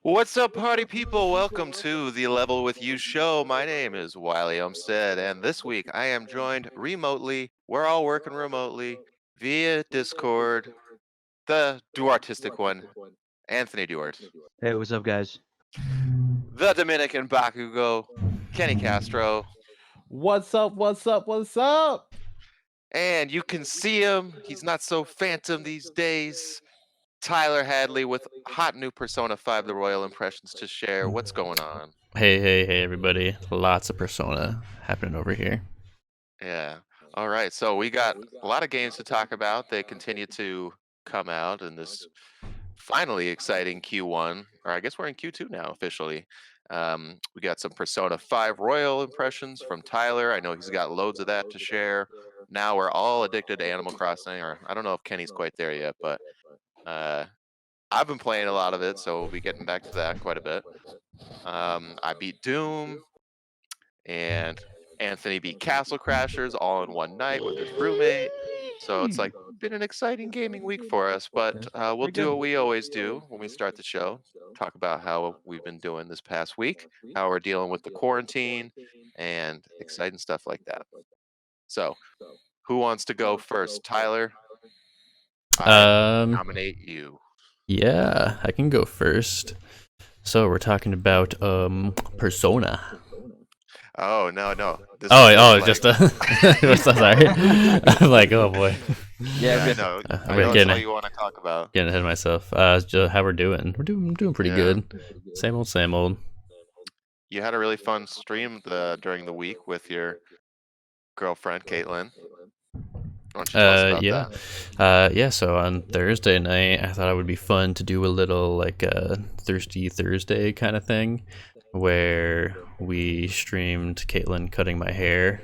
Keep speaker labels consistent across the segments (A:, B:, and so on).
A: What's up, party people? Welcome to the Level with You show. My name is Wiley Umstead, and this week I am joined remotely. We're all working remotely via Discord. The Duartistic one, Anthony Duart.
B: Hey, what's up, guys?
A: The Dominican Bakugo, Kenny Castro.
C: What's up? What's up? What's up?
A: And you can see him. He's not so phantom these days. Tyler Hadley with hot new Persona 5 The Royal Impressions to share. What's going on?
D: Hey, everybody. Lots of Persona happening over here.
A: Yeah. All right. So we got a lot of games to talk about. They continue to come out in this finally exciting Q1, or I guess we're in Q2 now officially. We got some Persona 5 Royal impressions from Tyler. I know he's got loads of that to share. Now we're all addicted to Animal Crossing, or I don't know if Kenny's quite there yet, but I've been playing a lot of it, so we'll be getting back to that quite a bit. I beat Doom, and Anthony beat Castle Crashers all in one night with his roommate. So it's like been an exciting gaming week for us, but we'll do what we always do when we start the show. Talk about how we've been doing this past week, how we're dealing with the quarantine, and exciting stuff like that. So, who wants to go first? Tyler, I nominate you.
D: Yeah, I can go first. So we're talking about Persona.
A: Oh no.
D: Just sorry. I'm like, oh boy.
A: Yeah, no. I know that's what you want to talk about.
D: Getting ahead of myself. How we're doing? We're doing pretty good. Same old.
A: You had a really fun stream during the week with your girlfriend Caitlin. Why don't you tell us about that?
D: Yeah. So on Thursday night, I thought it would be fun to do a little like Thirsty Thursday kind of thing, where we streamed Caitlin cutting my hair,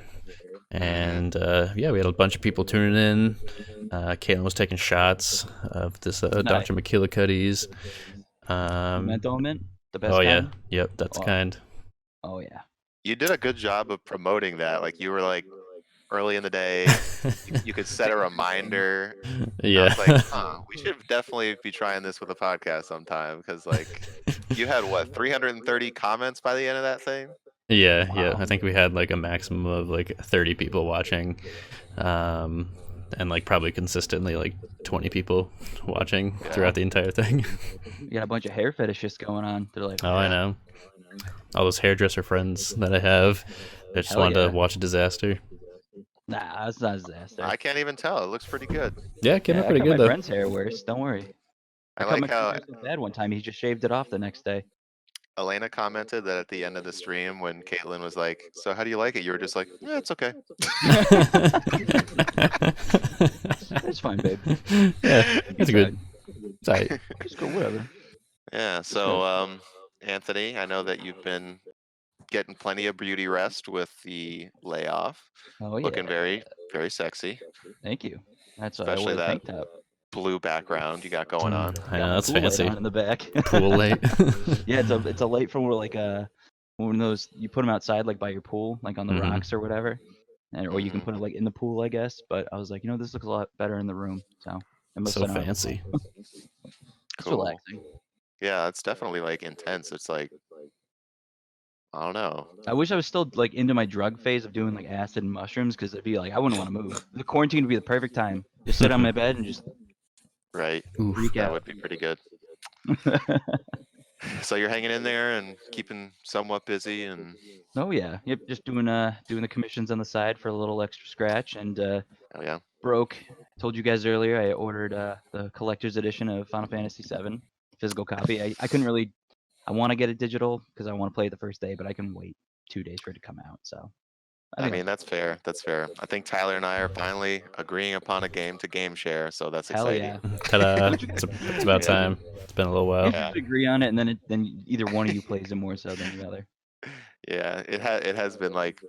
D: and we had a bunch of people tuning in. Caitlin was taking shots of this Dr. McKillicuddy's.
B: Mental mint, the best.
D: Oh
B: kind?
D: yeah, yep, that's kind.
B: Oh yeah.
A: You did a good job of promoting that. Like you were like early in the day, you could set a reminder.
D: Yeah.
A: I was like, we should definitely be trying this with a podcast sometime because like you had what 330 comments by the end of that thing.
D: Yeah, wow. Yeah. I think we had like a maximum of like 30 people watching, and like probably consistently like 20 people watching throughout the entire thing.
B: You got a bunch of hair fetishists going on. They're like,
D: I know. All those hairdresser friends that I have that just wanted to watch a disaster.
B: Nah, that's not a disaster.
A: I can't even tell. It looks pretty good.
D: Yeah, it came out pretty good though.
B: My friend's hair worse. Don't worry.
A: I like how
B: bad one time he just shaved it off the next day.
A: Elena commented that at the end of the stream when Caitlin was like, "So how do you like it?" You were just like, "Yeah, it's okay."
B: It's fine, babe.
D: Yeah, it's good. It's alright.
B: It's good, whatever.
A: Yeah. So, Anthony, I know that you've been getting plenty of beauty rest with the layoff.
B: Oh yeah.
A: Looking very, very sexy.
B: Thank you. That's
A: especially that blue background you got going on.
D: I know, that's fancy.
B: In the back.
D: Pool light.
B: Yeah, it's a light from where like one of those you put them outside like by your pool, like on the rocks or whatever, or you can put it like in the pool, I guess. But I was like, this looks a lot better in the room, so it must
D: so fancy.
B: It's relaxing.
A: Yeah, it's definitely like intense. It's like I don't know.
B: I wish I was still like into my drug phase of doing like acid and mushrooms because it'd be like I wouldn't want to move. The quarantine would be the perfect time. Just sit on my bed and just freak out.
A: That would be pretty good. So you're hanging in there and keeping somewhat busy and.
B: Oh yeah, yep. Just doing the commissions on the side for a little extra scratch and.
A: Oh yeah.
B: Broke. Told you guys earlier I ordered the collector's edition of Final Fantasy VII physical copy. I couldn't really. I want to get it digital because I want to play it the first day, but I can wait 2 days for it to come out. So.
A: I mean, that's fair. That's fair. I think Tyler and I are finally agreeing upon a game to game share, so that's exciting.
B: Hell yeah.
D: Ta-da. It's about time. It's been a little while.
B: Yeah. Agree on it, and then either one of you plays it more so than the other.
A: Yeah, it has been like,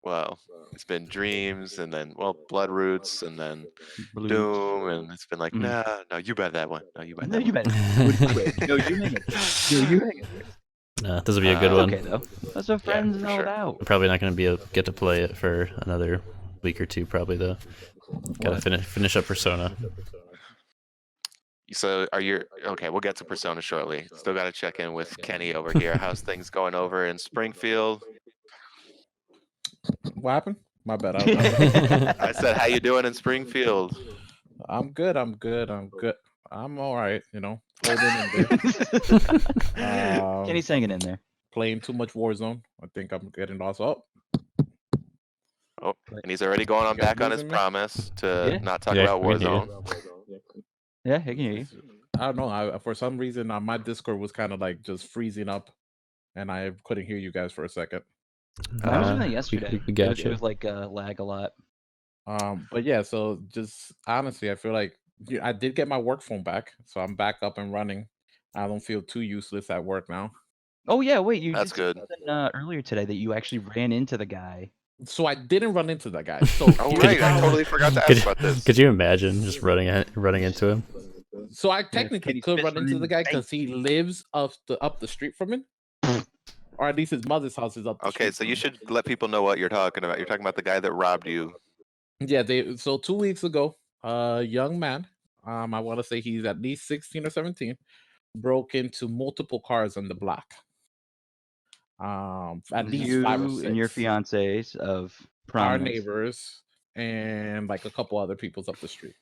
A: well, it's been Dreams, and then Blood Roots, and then Doom, and it's been like, no, you bet that one. No, you bet that one.
B: You bet. No, you make it. No, you make it.
D: This will be a good one.
B: Okay, though. That's what friends are all about.
D: I'm probably not going to be able to get to play it for another week or two, probably though. Gotta finish up Persona.
A: So are you okay? We'll get to Persona shortly. Still got to check in with Kenny over here. How's things going over in Springfield?
C: What happened? My bad.
A: I said, how you doing in Springfield?
C: I'm good. I'm good. I'm good. I'm all right. You know, holding in there.
B: Kenny's hanging in there.
C: Playing too much Warzone. I think I'm getting lost. Oh,
A: Oh, and he's already going on
C: You guys
A: back on his
C: losing me?
A: promise to
B: Yeah.
A: not talk
D: Yeah,
A: about
D: we can hear you.
A: Warzone.
B: Yeah, I can hear you.
C: I don't know. For some reason, my Discord was kind of like just freezing up, and I couldn't hear you guys for a second.
B: I was doing
D: Uh,
B: that
D: we-
B: yesterday.
D: we
B: It was-
D: gotcha.
B: It was like lag a lot.
C: But yeah. So just honestly, I feel like I did get my work phone back, so I'm back up and running. I don't feel too useless at work now.
B: Oh yeah, wait, you
A: That's
B: did
A: good.
B: something, earlier today that you actually ran into the guy.
C: So I didn't run into that guy. So
A: Oh
C: here's
A: right, I
C: how-
A: totally forgot to
D: Could,
A: ask about this.
D: could you imagine just running into him?
C: So I technically
B: Kenny's
C: could
B: fist
C: run
B: running
C: into
B: in
C: the
B: the
C: guy
B: face.
C: because he lives up the street from him, or at least his mother's house is up. The
A: Okay,
C: street
A: so
C: from
A: you
C: him.
A: should let people know what you're talking about. You're talking about the guy that robbed you.
C: Yeah, so 2 weeks ago, a young man, I want to say he's at least 16 or 17, broke into multiple cars on the block. At least 5 or
B: You
C: 6.
B: and your fiancés of
C: Our
B: prominence.
C: neighbors and like a couple other people's up the street.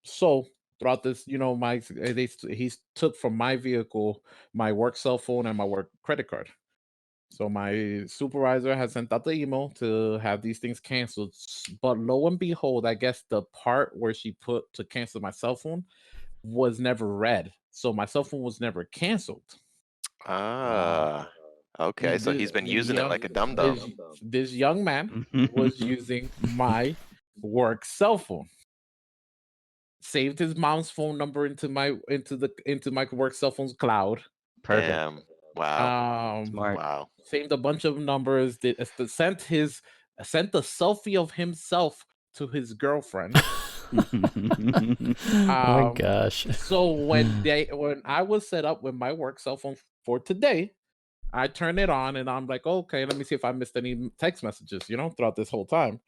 C: So throughout this, you know, he took from my vehicle my work cell phone and my work credit card. So my supervisor has sent out the email to have these things canceled. But lo and behold, I guess the part where she put to cancel my cell phone was never read. So my cell phone was never canceled.
A: Ah, okay. So he's been using it like a dum dum.
C: This young man was using my work cell phone. Saved his mom's phone number into my work cell phone's cloud.
B: Perfect.
A: Damn. Wow.
B: Smart.
A: Wow.
C: Saved a bunch of numbers. Sent a selfie of himself to his girlfriend.
D: Oh my gosh.
C: So when I was set up with my work cell phone for today, I turn it on and I'm like, okay, let me see if I missed any text messages, you know, throughout this whole time.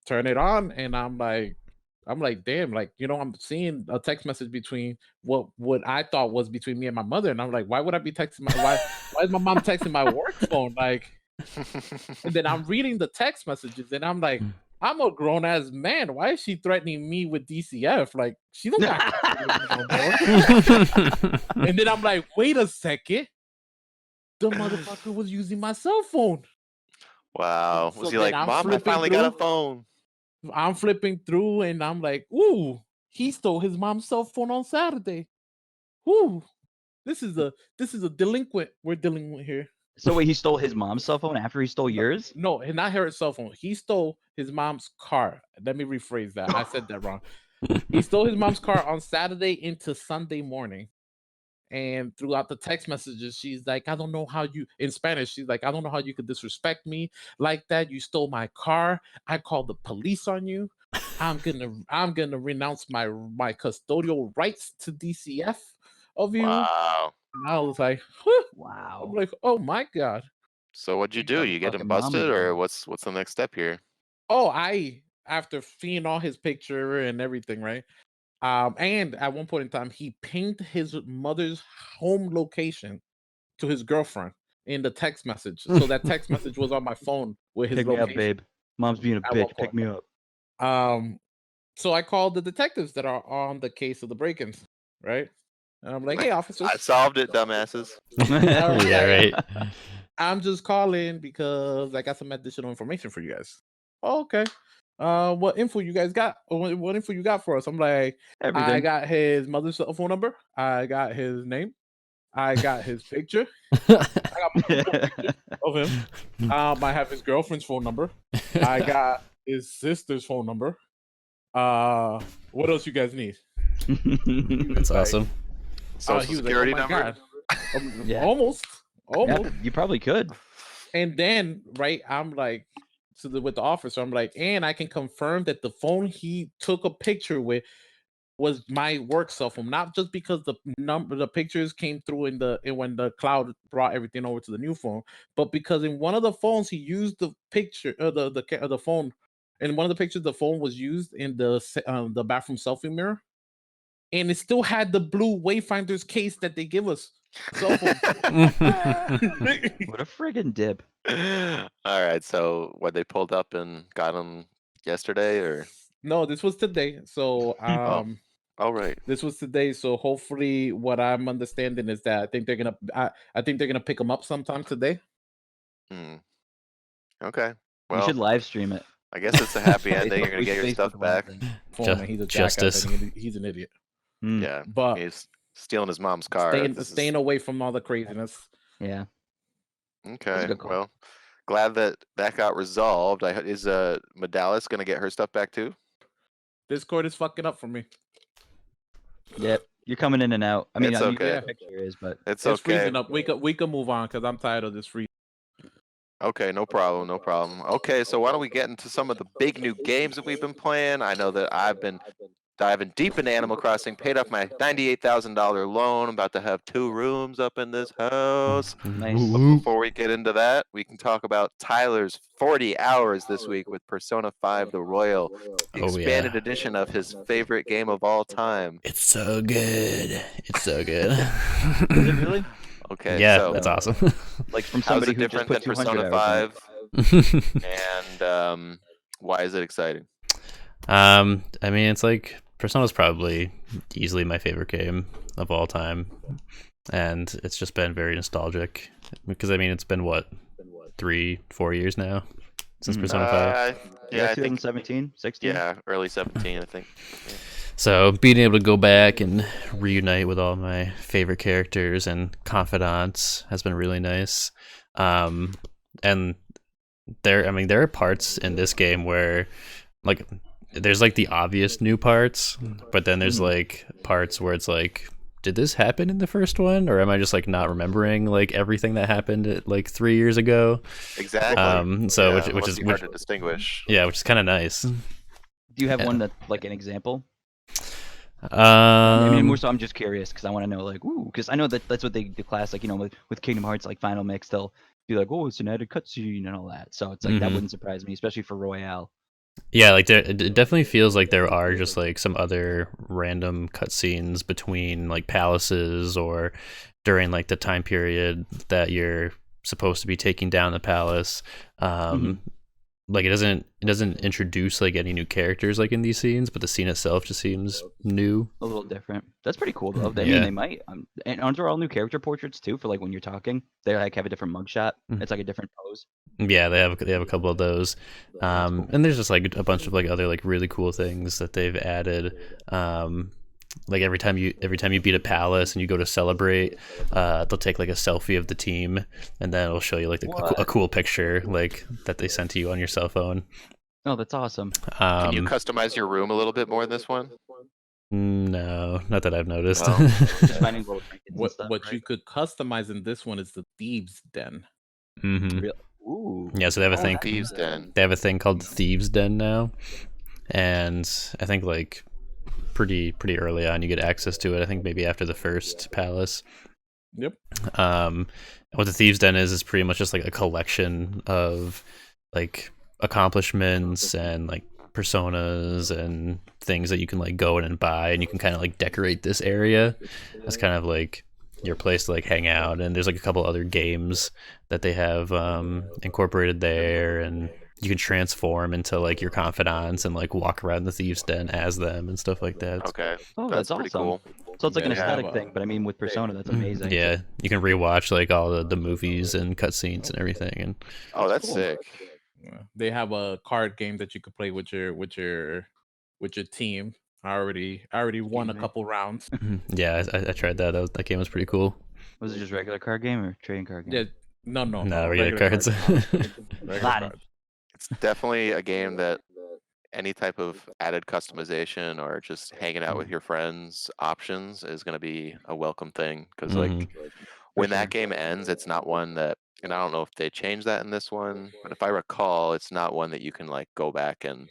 C: Turn it on and I'm like, damn, like, you know, I'm seeing a text message between what I thought was between me and my mother, and I'm like, why would I be texting why is my mom texting my work phone? Like, and then I'm reading the text messages and I'm like, I'm a grown ass man. Why is she threatening me with DCF? Like, she don't got no more. And then I'm like, wait a second. The motherfucker was using my cell phone.
A: Wow.
C: So
A: Was he
C: then
A: like,
C: I'm
A: Mom, I
C: flipping
A: finally got a
C: through.
A: phone?
C: I'm flipping through and I'm like, ooh, he stole his mom's cell phone on Saturday. Ooh, this is a delinquent we're dealing with here.
B: So wait, he stole his mom's cell phone after he stole yours?
C: No, not her cell phone. He stole his mom's car. Let me rephrase that. I said that wrong. He stole his mom's car on Saturday into Sunday morning. And throughout the text messages, she's like, I don't know how you, in Spanish, she's like, I don't know how you could disrespect me like that. You stole my car. I called the police on you. I'm gonna renounce my custodial rights to DCF of you.
A: Wow.
C: And I was like, huh. I'm
B: Wow.
C: like, oh my god.
A: So what'd you
B: You
A: do?
B: got
A: You get him
B: fucking mama
A: busted, or
B: again.
A: what's the next step here?
C: Oh, after seeing all his picture and everything, right? And at one point in time, he pinged his mother's home location to his girlfriend in the text message. So that text message was on my phone with his
B: Pick me
C: location.
B: up, babe. Mom's being a
C: At one
B: bitch. Pick me up.
C: So I called the detectives that are on the case of the break-ins, right? And I'm like, hey, officers,
A: I solved it, dumbasses.
D: Yeah, right.
C: I'm just calling because I got some additional information for you guys. Oh, okay. What info you guys got? What info you got for us? I'm like, I
B: Everything.
C: got his mother's cell phone number. I got his name. I got his picture. I got multiple pictures of him. I have his girlfriend's phone number. I got his sister's phone number. What else you guys need?
D: That's awesome.
A: Social
C: he was like,
A: security
C: "Oh my
A: number.
C: God."
B: Yeah.
C: Almost.
B: Yeah, you probably could.
C: And then, right, I'm like, with the officer, I'm like, and I can confirm that the phone he took a picture with was my work cell phone, not just because the pictures came through when the cloud brought everything over to the new phone, but because in one of the phones he used the picture, the phone. In one of the pictures, the phone was used in the bathroom selfie mirror. and it still had the blue Wayfinder's case that they give us. Cell phone.
B: What a friggin' dip.
A: All right. So what they pulled up and got them yesterday, or
C: No, this was today. So
A: all right.
C: this was today. So hopefully, what I'm understanding is that I think they're gonna pick them up sometime today.
A: Hmm. Okay.
B: You
A: Well,
B: should live stream it.
A: I guess it's a happy ending. You're gonna
B: Facebook-
A: get your
B: Facebook
A: stuff
B: Live
A: back.
B: thing.
C: Phone,
D: Ju-
C: man, he's a
D: justice.
C: jackass. And he's an idiot.
B: Mm,
A: Yeah.
C: But
A: He's stealing his mom's car.
C: staying
A: This is-
C: staying away from all the craziness.
B: Yeah.
A: Okay.
B: good call.
A: Well, glad that got resolved. Is Medalis gonna get her stuff back too?
C: Discord is fucking up for me.
B: Yep. You're coming in and out. I mean,
A: It's
B: you
A: okay.
B: get a picture is, but
A: It's
C: It's
A: okay.
C: freezing up. We can move on because I'm tired of this freeze.
A: Okay, no problem, no problem. Okay, so why don't we get into some of the big new games that we've been playing? I know that I've been diving deep into Animal Crossing, paid off my $98,000 loan. I'm about to have 2 rooms up in this house.
B: Nice.
A: But
D: Woo.
A: before we get into that, we can talk about Tyler's 40 hours this week with Persona 5 The Royal, the
D: Oh,
A: expanded
D: yeah.
A: edition of his favorite game of all time.
D: It's so good. It's so good.
B: Is it really?
A: Okay,
D: Yeah,
A: so
D: it's awesome.
B: Like from
A: how's
B: somebody
A: it
B: who just
A: different
B: put
A: than
B: 200
A: Persona
B: hours in it.
A: 5? And why is it exciting?
D: I mean, it's like Persona's probably easily my favorite game of all time, and it's just been very nostalgic because I mean, it's been what 3-4 years now since
B: Mhm.
D: Persona 5.
A: Yeah, I think
B: 2017, 16.
A: yeah, early 17, I think. Yeah.
D: So being able to go back and reunite with all my favorite characters and confidants has been really nice. And there are parts in this game where like there's like the obvious new parts, but then there's like parts where it's like, did this happen in the first one, or am I just like not remembering like everything that happened like 3 years ago?
A: Exactly.
D: So
A: Yeah,
D: which
A: must
D: is
A: be hard to distinguish.
D: yeah, which is kind of nice.
B: Do you have
D: Yeah.
B: one that like an example? I mean,
D: Um,
B: more so, I'm just curious because I want to know, like, ooh, because I know that that's what they the class, like, you know, with Kingdom Hearts, like Final Mix, they'll be like, oh, it's an added cutscene and all that. So it's like that
D: Mhm.
B: wouldn't surprise me, especially for Royale.
D: Yeah, like it definitely feels like there are just like some other random cutscenes between like palaces or during like the time period that you're supposed to be taking down the palace. Like it doesn't introduce like any new characters like in these scenes, but the scene itself just seems new.
B: A little different. That's pretty cool though. I
D: Yeah.
B: mean, they might. And aren't there all new character portraits too for like when you're talking? They like have a different mugshot.
D: Mhm.
B: It's like a different pose.
D: Yeah, they have a couple of those, and there's just like a bunch of like other like really cool things that they've added. Like every time you beat a palace and you go to celebrate, they'll take like a selfie of the team, and then it'll show you like a cool picture like that they sent to you on your cell phone.
B: Oh, that's awesome.
A: Can you customize your room a little bit more in this one?
D: No, not that I've noticed.
A: Well,
B: Just finding little trinkets and
C: What
B: stuff,
C: what
B: right?
C: you could customize in this one is the Thieves Den.
D: hmm
B: Ooh.
D: Yeah, so they have a
B: Oh,
D: thing.
B: that's
A: Thieves
B: nice.
A: Den.
D: They have a thing called the Thieves Den now, and I think like pretty early on you get access to it. I think maybe after the first palace.
C: Yep.
D: What the Thieves Den is pretty much just like a collection of like accomplishments and like personas and things that you can like go in and buy, and you can kind of like decorate this area. That's kind of like your place to like hang out, and there's like a couple other games that they have incorporated there, and you can transform into like your confidants and like walk around the Thieves Den as them and stuff like that.
A: Okay,
B: Oh,
A: that's
B: that's
A: pretty
B: awesome.
A: cool.
B: So it's like an
C: They have,
B: aesthetic thing, but I mean, with Persona, that's
D: Mhm.
B: amazing.
D: Yeah, you can rewatch like all the movies and cutscenes and everything, and
A: Oh, that's
B: cool.
A: sick.
C: Yeah. They have a card game that you could play with your team. I already won a
B: Excuse me.
C: couple rounds.
D: yeah, I tried that out. That game was pretty cool.
B: Was it just regular card game or trading card game?
C: Yeah, no,
D: No, regular cards.
C: Regular
B: Got it.
C: cards.
A: It's definitely a game that any type of added customization or just hanging out with your friends options is going to be a welcome thing, because like
D: Mhm.
A: when
B: sure.
A: that game ends, it's not one that, and I don't know if they changed that in this one, but if I recall, it's not one that you can like go back and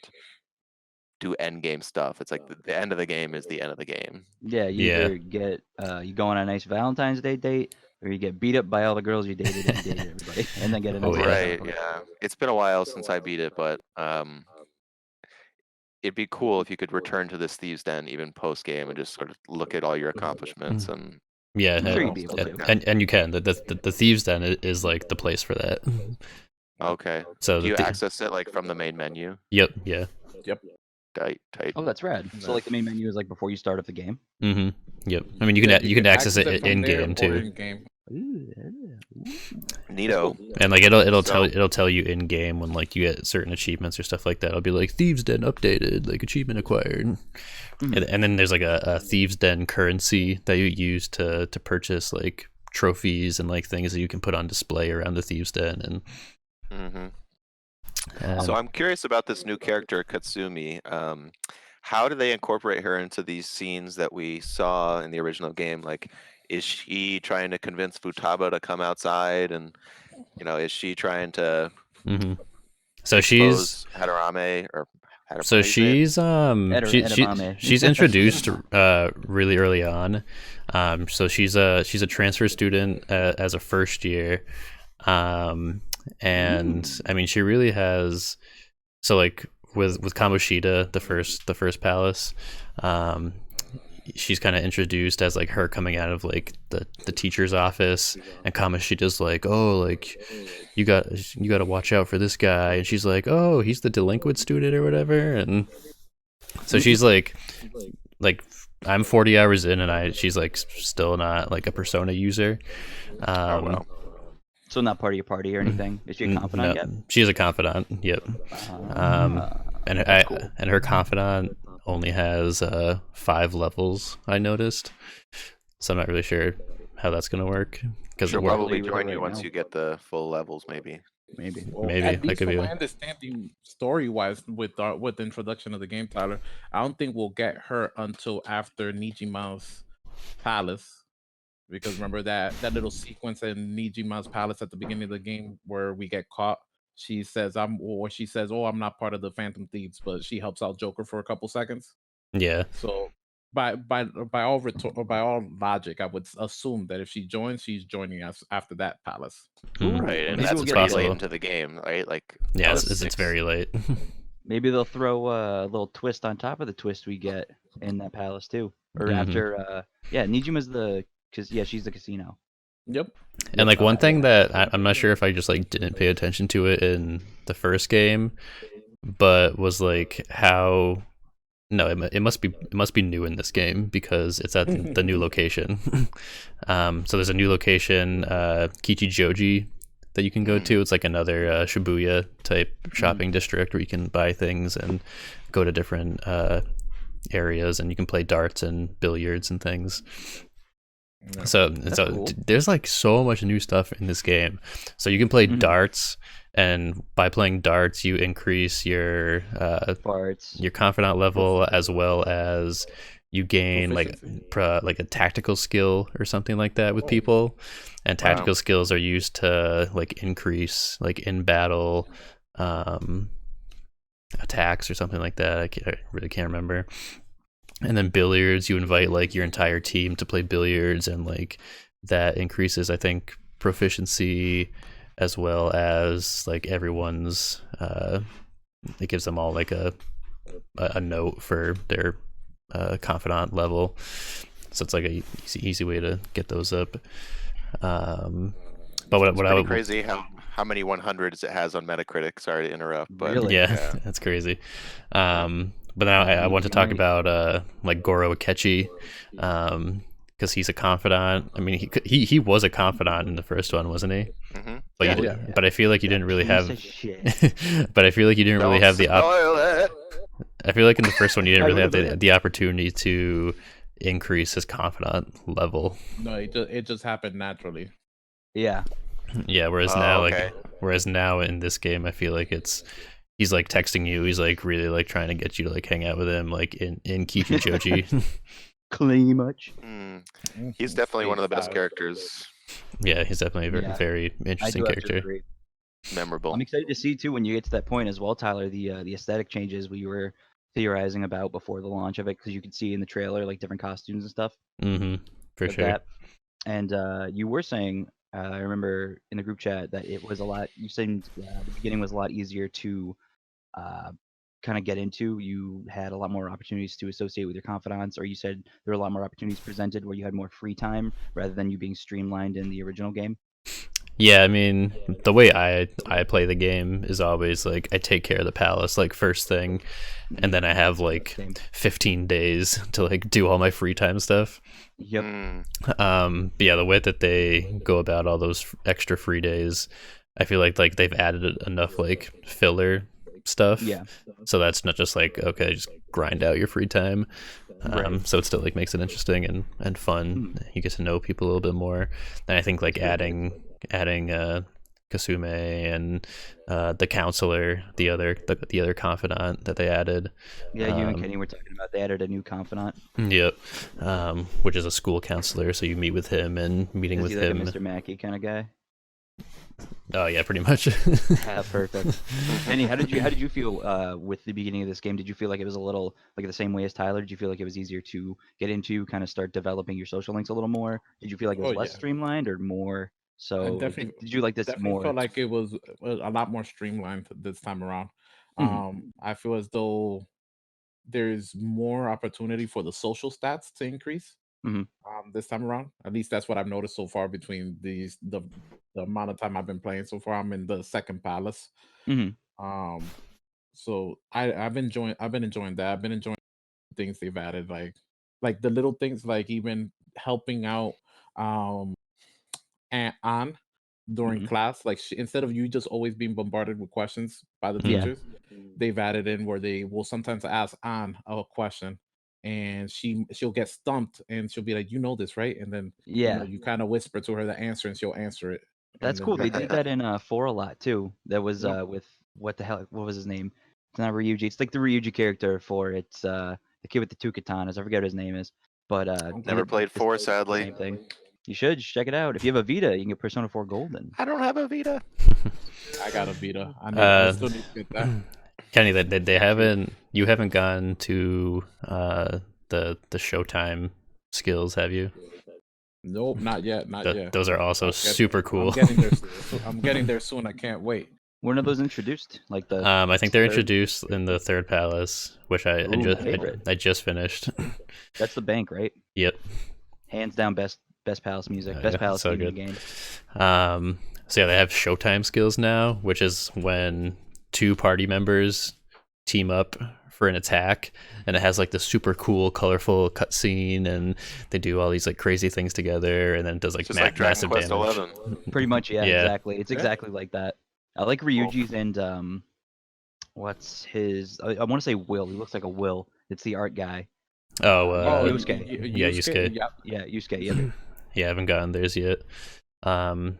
A: do end game stuff. It's like the end of the game is the end of the game.
B: Yeah, you
D: Yeah.
B: either get you go on a nice Valentine's Day date, or you get beat up by all the girls you dated and you dated everybody, and then get a nice
D: Oh, yeah.
A: Right, yeah. It's been a while since I beat it, but it'd be cool if you could return to this Thieves Den even post game and just sort of look at all your accomplishments and
D: Yeah,
B: I'm sure
C: and-
B: you'd be able
A: stuff like
B: to.
A: that.
D: and you can. The Thieves Den is like the place for that.
A: Okay.
D: So
A: Do you
D: the
A: access it like from the main menu?
D: Yep, yeah.
A: Tight.
B: Oh, that's rad. So like the main menu is like before you start up the game.
D: Mm-hmm. Yep. I mean, you can
C: Yeah,
D: you can access it
C: from
D: in
C: there
D: game
C: or
D: too,
C: in-game.
A: Neato.
D: and like it'll
A: So-
D: tell you in game when like you get certain achievements or stuff like that. It'll be like Thieves Den updated, like achievement acquired, and then there's like a Thieves Den currency that you use to purchase like trophies and like things that you can put on display around the Thieves Den,
A: hmm
D: and
A: So I'm curious about this new character, Katsumi. How do they incorporate her into these scenes that we saw in the original game? Like, is she trying to convince Futaba to come outside, and is she trying to
D: mhm. So she's
A: expose Hadarame or Hadarame?
D: So she's
B: Edamame.
D: she's introduced really early on. So she's a transfer student as a first year, and I mean she really has. So like with Kamoshida, the first palace, she's kind of introduced as like her coming out of like the teacher's office, and Kamoshida's like, oh, like you got to watch out for this guy, and she's like, oh, he's the delinquent student or whatever, and so she's like I'm 40 hours in, and she's like still not like a Persona user.
A: Oh wow.
B: So not part of your party or anything. Is she a confidant yet?
D: She's a confidant. Yep. And and her confidant only has 5 levels. I noticed, so I'm not really sure how that's gonna work because
A: She'll
B: we're-
A: probably
B: with her
A: join you
B: right
A: once
B: now.
A: you get the full levels, maybe.
B: Maybe.
C: Well,
D: Maybe,
C: at
D: that
C: least
D: could
C: from
D: be
C: my
D: a-
C: understanding, story-wise, with the introduction of the game, Tyler, I don't think we'll get her until after Nijima's palace, because remember that little sequence in Nijima's palace at the beginning of the game where we get caught. She says, "Oh, I'm not part of the Phantom Thieves," but she helps out Joker for a couple seconds.
D: Yeah.
C: So, by all logic, I would assume that if she joins, she's joining us after that palace.
D: Mm.
A: Right, and
B: Maybe
A: that's
B: we'll get
A: pretty
D: possible.
A: late into the game, right? Like,
D: Yeah,
A: that was
D: it's
A: 6.
D: very late.
B: Maybe they'll throw a little twist on top of the twist we get in that palace too. Or
D: Mhm.
B: after Nijima's she's the casino.
C: Yep.
D: And like one thing that I'm not sure if I just like didn't pay attention to it in the first game, but was like how no, it must be new in this game because it's at the new location. So there's a new location, Kichijoji, that you can go to. It's like another Shibuya type shopping district where you can buy things and go to different areas, and you can play darts and billiards and things.
C: Yeah.
D: So
B: cool.
D: there's like so much new stuff in this game. So you can play
B: Mhm.
D: darts, and by playing darts, you increase your
B: Parts.
D: confidant level as well as you gain like
C: Proficiency.
D: like a tactical skill or something like that with
C: Oh.
D: people. And
A: Wow.
D: tactical skills are used to like increase like in battle attacks or something like that. I really can't remember. And then billiards, you invite like your entire team to play billiards, and like that increases, I think, proficiency as well as like everyone's. It gives them all like a note for their confidant level, so it's like a easy way to get those up. But what
A: It's
D: I
A: pretty
D: would
A: crazy how many 100s it has on Metacritic. Sorry to interrupt, but
B: Really?
D: yeah, that's crazy. But now I want to talk about like Goro Akechi, because he's a confidant. I mean, he was a confidant in the first one, wasn't he?
A: Mhm.
D: But
C: Yeah,
D: you
C: yeah.
D: but I feel like you didn't really
B: Piece
D: have.
B: of shit.
D: But I feel like you didn't really
A: Don't
D: have the.
A: spoil it.
D: I feel like in the first one you didn't
B: I
D: really have
B: would've
D: the opportunity to increase his confidant level.
C: No, it just happened naturally.
B: Yeah.
D: Yeah, whereas
A: Oh,
D: now
A: okay.
D: now in this game I feel like he's like texting you, he's like really like trying to get you to like hang out with him like in Kichijoji.
B: Clingy much.
A: He's definitely one of the best
C: Style.
A: characters.
D: Yeah, he's definitely a very,
B: Yeah.
D: very
B: I
D: interesting
B: do have to
D: character.
B: agree.
A: Memorable.
B: I'm excited to see too when you get to that point as well, Tyler. The aesthetic changes we were theorizing about before the launch of it, because you could see in the trailer like different costumes and stuff.
D: For
B: with
D: sure.
B: that. And you were saying, I remember in the group chat that it was a lot. You said the beginning was a lot easier to kind of get into, you had a lot more opportunities to associate with your confidants, or you said there were a lot more opportunities presented where you had more free time rather than you being streamlined in the original game?
D: Yeah, I mean, the way I play the game is always like I take care of the palace like first thing, and then I have like
B: Same.
D: 15 days to like do all my free time stuff.
B: Yep.
D: But yeah, the way that they go about all those extra free days, I feel like they've added enough like filler stuff.
B: Yeah.
D: So that's not just like, okay, just grind out your free time.
B: Right.
D: So it still like makes it interesting and fun. You get to know people a little bit more. And I think like adding Kasume and the counselor, the other confidant that they added.
B: Yeah, you and Kenny were talking about they added a new confidant.
D: Yep. Which is a school counselor, so you meet with him, and meeting
B: Is
D: with
B: he like
D: him.
B: a Mr. Mackey kind of guy?
D: Oh yeah, pretty much.
B: Yeah, perfect. Kenny, how did you feel with the beginning of this game? Did you feel like it was a little like the same way as Tyler? Did you feel like it was easier to get into, kind of start developing your social links a little more? Did you feel like it was
C: Oh,
B: less
C: yeah.
B: streamlined or more? So
C: definitely-
B: did you like this
C: Definitely
B: more?
C: felt like it was a lot more streamlined this time around. I feel as though there's more opportunity for the social stats to increase
B: Mhm.
C: this time around. At least that's what I've noticed so far between the amount of time I've been playing so far. I'm in the second palace.
B: Mhm.
C: So I've been enjoying that. I've been enjoying things they've added, like the little things, like even helping out and on during
B: Mhm.
C: class. Like instead of you just always being bombarded with questions by the
B: Yeah.
C: teachers, they've added in where they will sometimes ask on a question, and she'll get stumped, and she'll be like, "You know this, right?" And then
B: Yeah.
C: you kind of whisper to her the answer, and she'll answer it.
B: That's
C: And
B: cool.
C: then
B: They did that in 4 a lot too. That was
C: Yep.
B: with what the hell? What was his name? It's not Ryuji. It's like the Ryuji character for it's the kid with the 2 katanas. I forget what his name is. But
A: Never played
B: this
A: 4,
B: does the
A: sadly.
B: same thing. You should just check it out. If you have a Vita, you can get Persona 4 Golden.
A: I don't have a Vita.
C: I got a Vita. I still need to get that.
D: Kenny, they haven't. You haven't gone to the Showtime skills, have you?
C: Nope, not yet. Not yet.
D: Those are also super cool.
C: I'm getting there soon. I can't wait.
B: When are those introduced? Like the
D: I think they're
B: third?
D: introduced in the third palace, which I
B: favorite.
D: just finished.
B: That's the bank, right?
D: Yep.
B: Hands down, best palace music,
D: Oh,
B: best
D: yeah,
B: palace
D: so
B: theme in the
D: good.
B: game.
D: So yeah, they have Showtime skills now, which is when 2 party members team up for an attack, and it has like the super cool, colorful cutscene, and they do all these like crazy things together, and then it does like
A: Just like Dragon
D: massive
A: Quest
D: damage.
A: 11.
B: Pretty much, yeah,
D: Yeah.
B: exactly. It's
C: Yeah.
B: exactly like that. I like Ryuji's and what's his? I want to say Will. He looks like a Will. It's the art guy. Yusuke.
D: Yeah, Yusuke.
C: Yep.
B: Yeah, Yusuke. Yeah.
D: Yeah, I haven't gotten theirs yet. And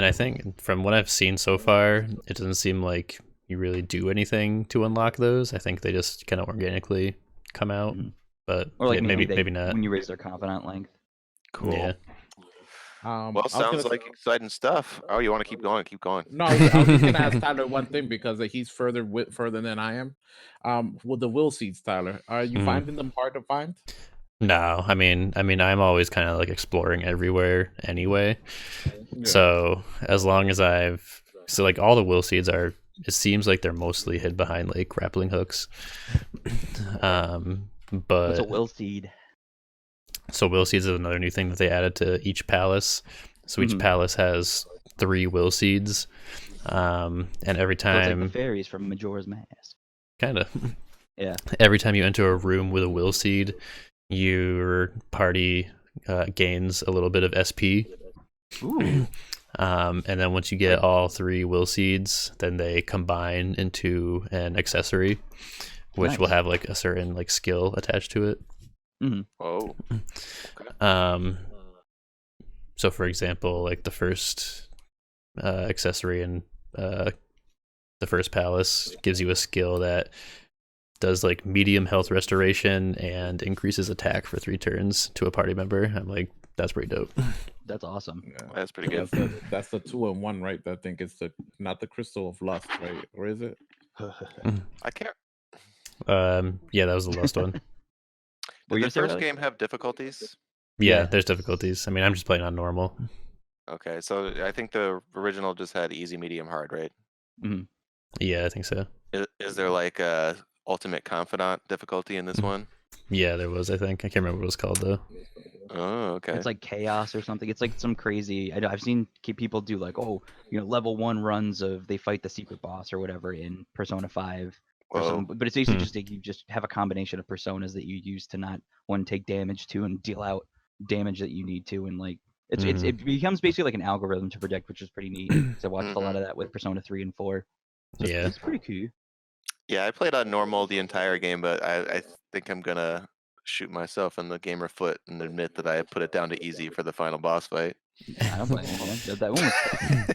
D: I think from what I've seen so far, it doesn't seem like you really do anything to unlock those. I think they just kind of organically come out,
B: Mhm.
D: but
B: Or like
D: maybe
B: maybe
D: not.
B: when you raise their confidant length.
A: Cool.
D: Yeah.
C: I
A: Well,
C: was
A: sounds
C: gonna-
A: like exciting stuff. Oh, you want to keep going? Keep going.
C: No, I was just gonna ask Tyler one thing because he's further than I am. With the will seeds, Tyler, are you
D: Mhm.
C: finding them hard to find?
D: No, I mean, I'm always kind of like exploring everywhere anyway.
C: Yeah.
D: So as long as like all the will seeds are, it seems like they're mostly hid behind like grappling hooks. But
B: What's a will seed?
D: so will seeds is another new thing that they added to each palace. So each
B: Mhm.
D: palace has 3 will seeds, and every
B: So it's like
D: time,
B: the fairies from Majora's Mask.
D: kind of,
B: Yeah.
D: every time you enter a room with a will seed, your party gains a little bit of SP.
B: Ooh.
D: And then once you get all 3 will seeds, then they combine into an accessory, which will
B: Nice.
D: have like a certain like skill attached to it.
A: Oh,
D: So for example, like the first accessory in the first palace gives you a skill that does like medium health restoration and increases attack for 3 turns to a party member. I'm like, that's pretty dope.
B: That's awesome.
C: Yeah.
A: that's pretty good.
C: That's the 2-in-1, right? I think it's not the crystal of lust, right? Or is it?
A: I can't.
D: Yeah, that was the last one.
B: Were
A: Did
B: you
A: the
B: gonna say
A: first
B: Riley?
A: game have difficulties?
D: Yeah,
B: Yeah.
D: there's difficulties. I mean, I'm just playing on normal.
A: Okay, so I think the original just had easy, medium, hard, right?
D: Yeah, I think so.
A: Is there like a ultimate confidant difficulty in this
D: Mhm.
A: one.
D: Yeah, there was. I think I can't remember what it was called though.
A: Oh, okay.
B: It's like chaos or something. It's like some crazy. I've seen people do like, oh, level 1 runs of they fight the secret boss or whatever in Persona 5 or
A: Whoa.
B: something. But it's basically
D: Hmm.
B: just like you just have a combination of personas that you use to not one take damage to and deal out damage that you need to, and like it becomes basically like an algorithm to predict, which is pretty neat. 'Cause I watched a lot
A: Mhm.
B: of that with Persona 3 and 4. So
D: Yeah.
B: it's pretty cool.
A: Yeah, I played on normal the entire game, but I think I'm gonna shoot myself in the gamer foot and admit that I put it down to easy for the final boss fight.
B: I don't blame you, man. That one was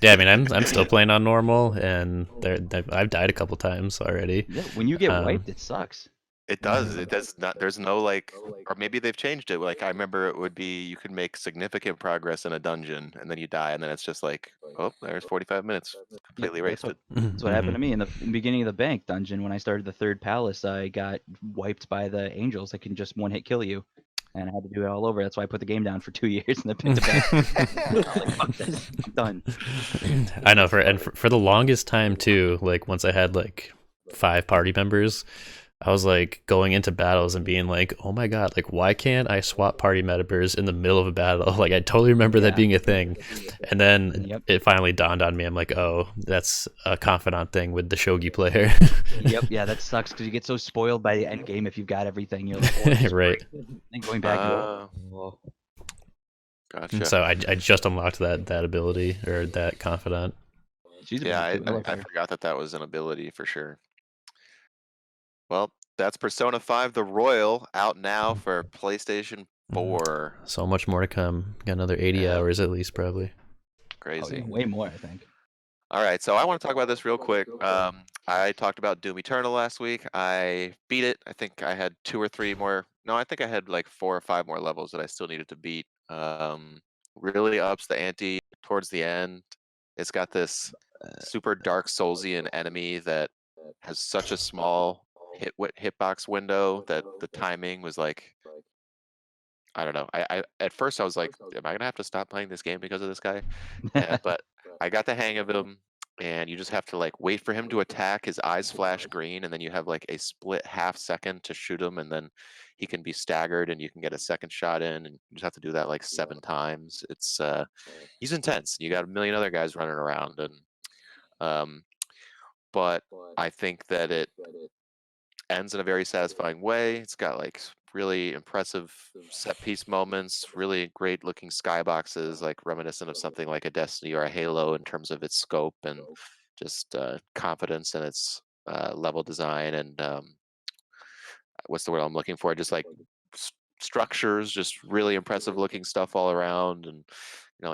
D: Yeah, I mean, I'm still playing on normal, and I've died a couple times already.
B: yeah. When you get
D: Um,
B: wiped, it sucks.
A: It does. It does not. There's no like, or maybe they've changed it. Like I remember, it would be you could make significant progress in a dungeon, and then you die, and then it's just like, oh, there's 45 minutes, completely
B: That's
A: wasted.
B: That's what happened to
D: Mhm.
B: me in the beginning of the bank dungeon when I started the third palace. I got wiped by the angels that can just one hit kill you, and I had to do it all over. That's why I put the game down for 2 years and then picked it back. I was like, fuck this, I'm done.
D: I know for the longest time too, like once I had like 5 party members, I was like going into battles and being like, oh my god, like why can't I swap party members in the middle of a battle? Like I totally remember that
B: Yeah.
D: being a thing. And then
B: Yep.
D: it finally dawned on me. I'm like, oh, that's a confidant thing with the shogi player.
B: Yep, yeah, that sucks because you get so spoiled by the end game if you've got everything. You're like, oh, this is
D: Right.
B: great. Then going back, you're like, oh.
A: Gotcha.
D: So I just unlocked that ability or that confidant.
B: She's a
A: Yeah,
B: bit too. I love
A: I
B: her.
A: forgot that was an ability for sure. Well, that's Persona 5 The Royal out now for PlayStation 4.
D: So much more to come. Got another 80
A: Yeah.
D: hours at least, probably.
B: Oh,
A: Crazy.
B: yeah, way more, I think.
A: All right, so I want to talk about this real quick. I talked about Doom Eternal last week. I beat it. I think I had 2 or 3 more. No, I think I had like 4 or 5 more levels that I still needed to beat. Really ups the ante towards the end. It's got this super Dark Soulsian enemy that has such a small hitbox window that the timing was like, I don't know. I at first I was like, am I gonna have to stop playing this game because of this guy? But I got the hang of him, and you just have to like wait for him to attack. His eyes flash green, and then you have like a split half second to shoot him, and then he can be staggered, and you can get a second shot in, and you just have to do that like 7 times. It's he's intense. You got a million other guys running around, and but I think that it ends in a very satisfying way. It's got like really impressive set piece moments, really great looking skyboxes, like reminiscent of something like a Destiny or a Halo in terms of its scope and just confidence in its level design and what's the word I'm looking for? Just like structures, just really impressive looking stuff all around, and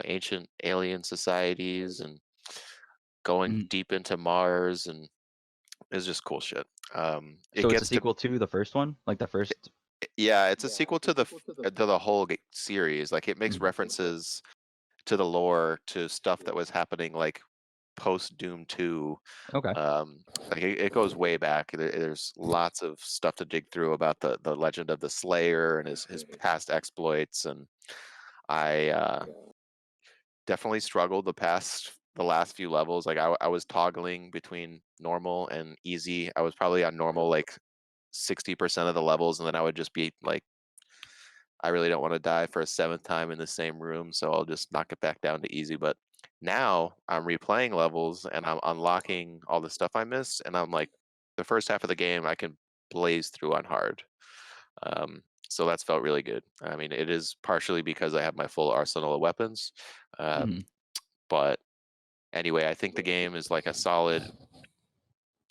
A: ancient alien societies and going deep into Mars, and it's just cool shit. It
B: So it's a
A: gets to
B: sequel to the first one, like the first.
A: yeah, it's a sequel to the whole series. Like it makes
B: Mm.
A: references to the lore, to stuff that was happening like post Doom 2.
B: Okay.
A: Like it goes way back. There's lots of stuff to dig through about the legend of the Slayer and his past exploits. And I definitely struggled the last few levels. Like I was toggling between normal and easy. I was probably on normal like 60% of the levels, and then I would just be like, I really don't want to die for a 7th time in the same room, so I'll just knock it back down to easy. But now I'm replaying levels and I'm unlocking all the stuff I missed, and I'm like, the first half of the game I can blaze through on hard. So that's felt really good. I mean, it is partially because I have my full arsenal of weapons,
B: Mhm.
A: but anyway, I think the game is like a solid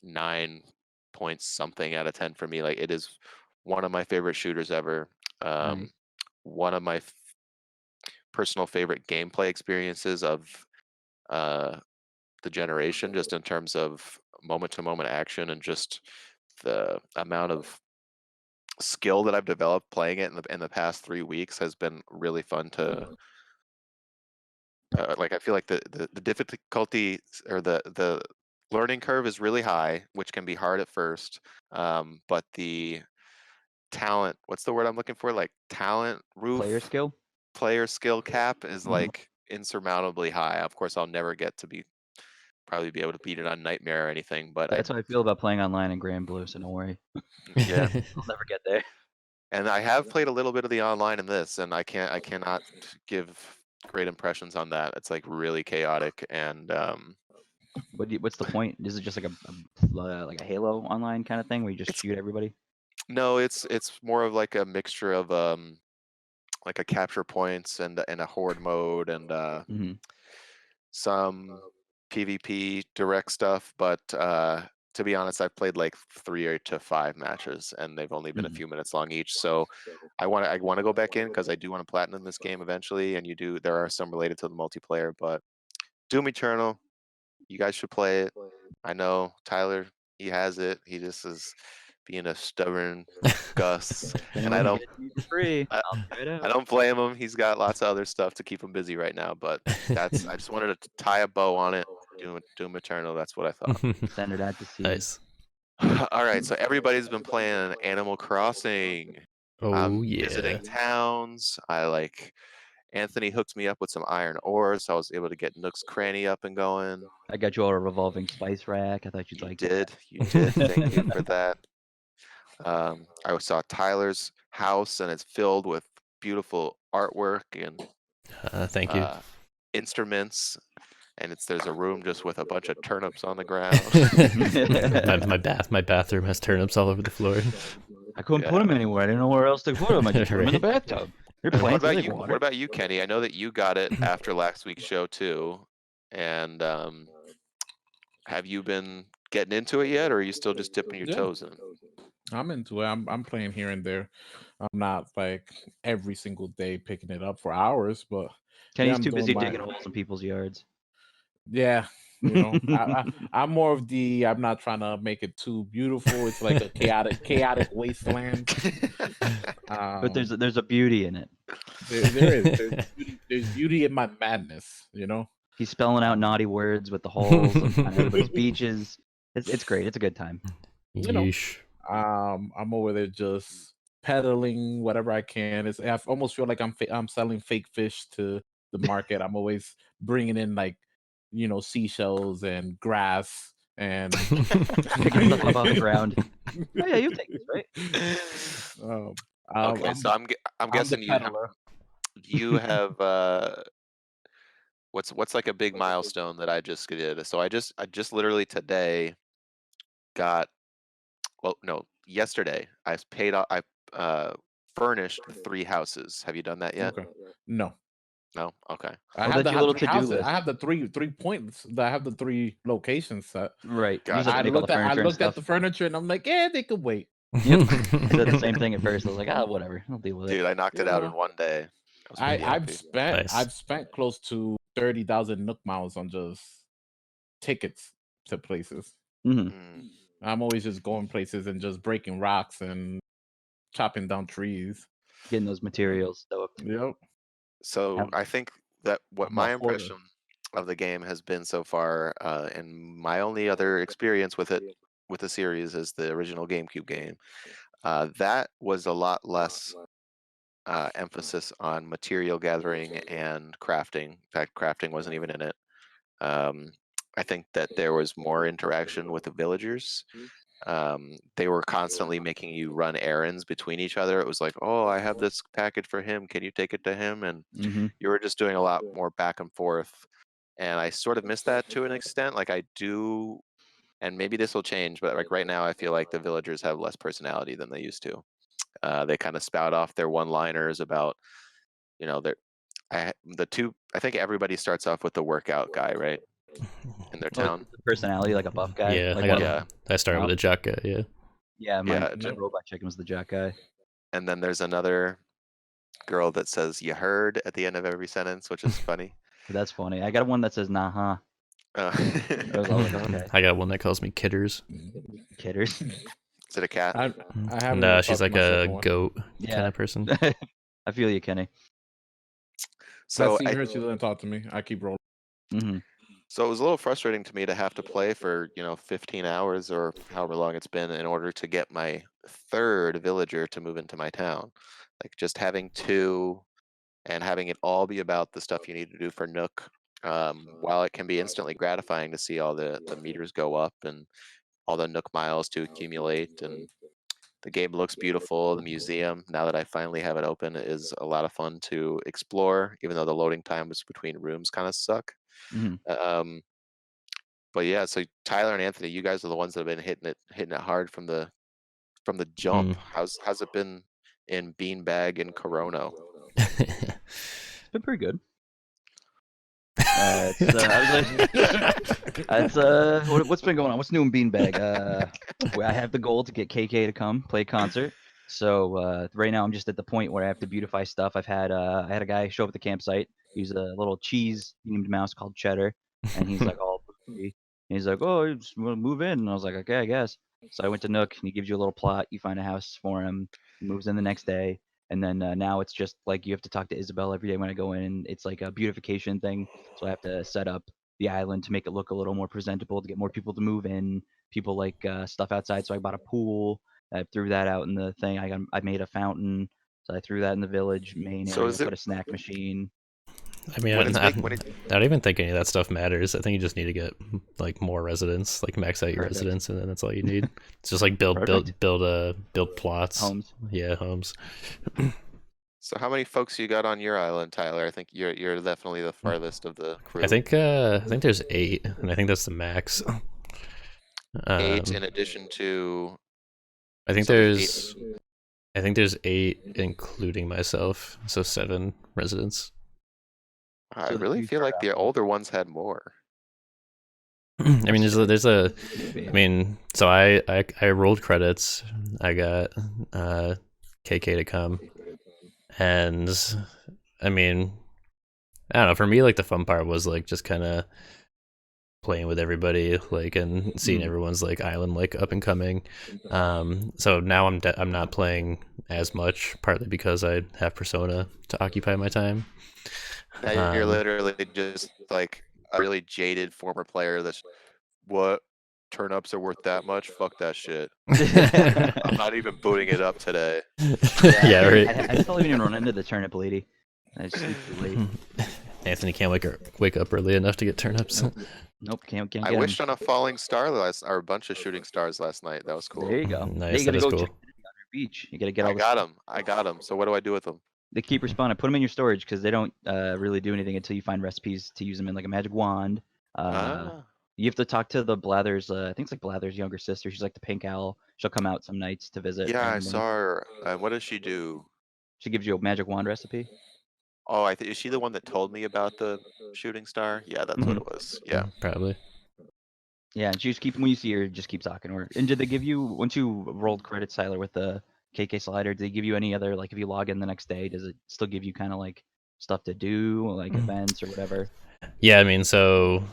A: 9 points something out of 10 for me. Like it is one of my favorite shooters ever.
B: Nice.
A: One of my personal favorite gameplay experiences of the generation, just in terms of moment to moment action and just the amount of skill that I've developed playing it in the past 3 weeks has been really fun to like. I feel like the difficulty or the learning curve is really high, which can be hard at first, but the talent, what's the word I'm looking for, like talent
B: Player
A: roof,
B: skill.
A: player skill cap is
B: Mhm.
A: like insurmountably high. Of course, I'll never get to be probably be able to beat it on Nightmare or anything. But
B: That's how I feel about playing online in Grand Blue, so don't worry.
A: Yeah.
B: I'll never get there.
A: and I have played a little bit of the online in this, and I cannot give great impressions on that. It's like really chaotic, and
B: What's the point? Is it just like a Halo online kind of thing where you just
A: It's-
B: shoot everybody?
A: no, it's more of like a mixture of like a capture points and a horde mode and
B: hmm
A: some PvP direct stuff. But to be honest, I've played like 3 to 5 matches, and they've only been a
B: Mhm.
A: few minutes long each. So I want to go back in because I do want to platinum this game eventually. And there are some related to the multiplayer, but Doom Eternal, you guys should play it. I know Tyler, he has it. He just is being a stubborn Gus. And I
B: Anyone
A: don't
B: get it for free.
A: I-
B: I'll try it
A: I
B: out.
A: don't blame him. He's got lots of other stuff to keep him busy right now. But I just wanted to tie a bow on it. Doom Eternal. That's what I thought.
B: Send it out to sea.
D: Nice.
A: All right, so everybody's been playing Animal Crossing.
D: Oh
A: I'm
D: yeah.
A: visiting towns. Anthony hooked me up with some iron ores, so I was able to get Nook's Cranny up and going.
B: I got you all a revolving spice rack. I thought you'd like that.
A: You did. Thank you for that. I saw Tyler's house, and it's filled with beautiful artwork and
D: Thank you.
A: instruments. And there's a room just with a bunch of turnips on the ground.
D: my bathroom has turnips all over the floor.
B: I couldn't put them anywhere. I didn't know where else to put them. I just put them in the bathtub. They're
A: What
B: plants.
A: about
B: They like
A: you?
B: water.
A: What about you, Kenny? I know that you got it after last week's show too. And have you been getting into it yet, or are you still just dipping your
C: Yeah.
A: toes in?
C: I'm into it. I'm playing here and there. I'm not like every single day picking it up for hours, but
B: Kenny's
C: I'm
B: too busy
C: doing my-
B: digging holes in people's yards.
C: yeah, you know, I'm more of the. I'm not trying to make it too beautiful. It's like a chaotic wasteland.
B: But there's a beauty in it.
C: There is. There's beauty in my madness. You know.
B: He's spelling out naughty words with the holes on everybody's beaches. It's great. It's a good time.
C: You know,
D: Yeesh.
C: I'm over there just peddling whatever I can. I almost feel like I'm selling fake fish to the market. I'm always bringing in like, seashells and grass and
B: Picking stuff up off the ground. Oh yeah, you take this, right?
A: Okay, so I'm
C: I'm
A: guessing
C: the
A: you
C: peddler.
A: you have what's like a big milestone that I just did. So I just literally today got yesterday I paid off. I furnished 3 houses. Have you done that yet?
C: Okay. No.
A: No. Okay.
C: I
B: Well,
C: have
B: that's
C: the
B: your little
C: three
B: to-do
C: houses.
B: list.
C: I have the three points. I have the 3 locations set.
B: Right. You
A: Gotcha.
B: just have
C: I
B: to make all the
C: looked at
B: furniture and
C: at the
B: stuff.
C: furniture and I'm like, yeah, they could wait.
B: Yep. I did the same thing at first. I was like, whatever. I'll deal with it.
A: Dude, I knocked it out in
C: Yeah.
A: one day. I was pretty happy.
D: Nice.
C: I've spent close to 30,000 Nook miles on just tickets to places.
B: hmm
A: Mm.
C: I'm always just going places and just breaking rocks and chopping down trees.
B: Getting those materials stoked.
C: Yep.
A: So
B: Yep.
A: I think that what
C: I'm a
A: my
C: hoarder.
A: impression of the game has been so far, and my only other experience with the series is the original GameCube game. That was a lot less emphasis on material gathering and crafting. In fact, crafting wasn't even in it. I think that there was more interaction with the villagers. They were constantly making you run errands between each other. It was like, oh, I have this package for him. Can you take it to him? And
B: hmm
A: you were just doing a lot more back and forth. And I sort of miss that to an extent. Like I do, and maybe this will change, but like right now, I feel like the villagers have less personality than they used to. They kind of spout off their one-liners about, their. I think everybody starts off with the workout guy, right? In their
B: Well,
A: town.
B: the personality, like a buff guy.
D: Yeah,
B: like
D: I
B: one
D: got.
B: of-
D: I started with a jock guy. Yeah.
B: Yeah,
A: Yeah,
B: my robot chicken was the jack guy.
A: And then there's another girl that says "you heard" at the end of every sentence, which is funny.
B: That's funny. I got one that says nah huh.
A: Uh,
B: I was all like, okay,
D: I got one that calls me Kidders.
B: kidders.
A: is it a cat?
C: I haven't.
D: No,
C: even
D: she's
C: talked
D: like
C: to my
D: a
C: second one.
D: goat kind
B: Yeah.
D: of person.
B: I feel you, Kenny.
A: So
C: I see
A: I,
C: her. She doesn't talk to me. I keep rolling.
B: hmm
A: so it was a little frustrating to me to have to play for 15 hours or however long it's been in order to get my 3rd villager to move into my town. Like just having 2 and having it all be about the stuff you need to do for Nook. While it can be instantly gratifying to see all the meters go up and all the Nook miles to accumulate, and the game looks beautiful. The museum, now that I finally have it open, is a lot of fun to explore, even though the loading times between rooms kind of suck.
B: Mhm.
A: But yeah, so Tyler and Anthony, you guys are the ones that have been hitting it hard from the jump.
D: Mm.
A: How's it been in Beanbag and Corona?
B: It's been pretty good. What's been going on? What's new in Beanbag? I have the goal to get KK to come play a concert. So right now I'm just at the point where I have to beautify stuff. I had a guy show up at the campsite. He's a little cheese themed mouse called Cheddar, and he's like all bougie. And he's like, "Oh, you just want to move in?" And I was like, "Okay, I guess." So I went to Nook, and he gives you a little plot. You find a house for him. He moves in the next day. And then now it's just like you have to talk to Isabel every day when I go in. And it's like a beautification thing. So I have to set up the island to make it look a little more presentable, to get more people to move in. People like stuff outside. So I bought a pool. I threw that out in the thing. I made a fountain. So I threw that in the village main
A: So
B: area.
A: is it-
B: Put a snack machine.
D: I mean,
A: When it's
D: I
A: big- when it-
D: don't even think any of that stuff matters. I think you just need to get like more residents, like max out your
B: Perfect.
D: residents, and then that's all you need. It's just like build plots.
B: Homes.
D: Yeah, homes.
A: So how many folks you got on your island, Tyler? I think you're definitely the farthest of the crew.
D: I think there's 8, and I think that's the max.
A: 8 in addition to.
D: I think
A: so there's
D: there's 8 including myself, so 7 residents.
A: I
B: So
A: really
B: you
A: feel
B: start
A: like the older ones had more.
D: I mean, there's a
B: Maybe.
D: I mean, so I rolled credits. I got KK to come, and I mean, I don't know. For me, like the fun part was like just kind of playing with everybody, like and seeing everyone's like island like up and coming. So now I'm not playing as much, partly because I have Persona to occupy my time.
A: Now you're literally just like a really jaded former player that's what turnips are worth that much? Fuck that shit. I'm not even booting it up today.
D: Yeah, right.
B: I still haven't even run into the turnip lady. I just sleep too late.
D: Anthony can't wake up early enough to get turnips.
B: Nope, can't get
A: I
B: him.
A: wished on a falling star or a bunch of shooting stars last night. That was cool.
B: There you go.
D: Nice,
B: you
D: that
B: gotta
D: is
B: go
D: cool.
B: check it out on your beach. You gotta get all
A: I
B: the
A: got them. I got them. So what do I do with them?
B: They keep respawning. Put them in your storage because they don't really do anything until you find recipes to use them in, like a magic wand. You have to talk to the Blather's. I think it's like Blather's younger sister. She's like the pink owl. She'll come out some nights to visit.
A: Yeah, I
B: randomly.
A: saw her. What does she do?
B: She gives you a magic wand recipe.
A: Oh, is she the one that told me about the shooting star? Yeah, that's what it was. Yeah.
D: Probably.
B: Yeah, and she just keep when you see her, just keep talking to her. And did they give you once you rolled credits, Tyler, with the KK slider? Did they give you any other like if you log in the next day? Does it still give you kind of like stuff to do, like events or whatever?
D: Yeah, I mean, so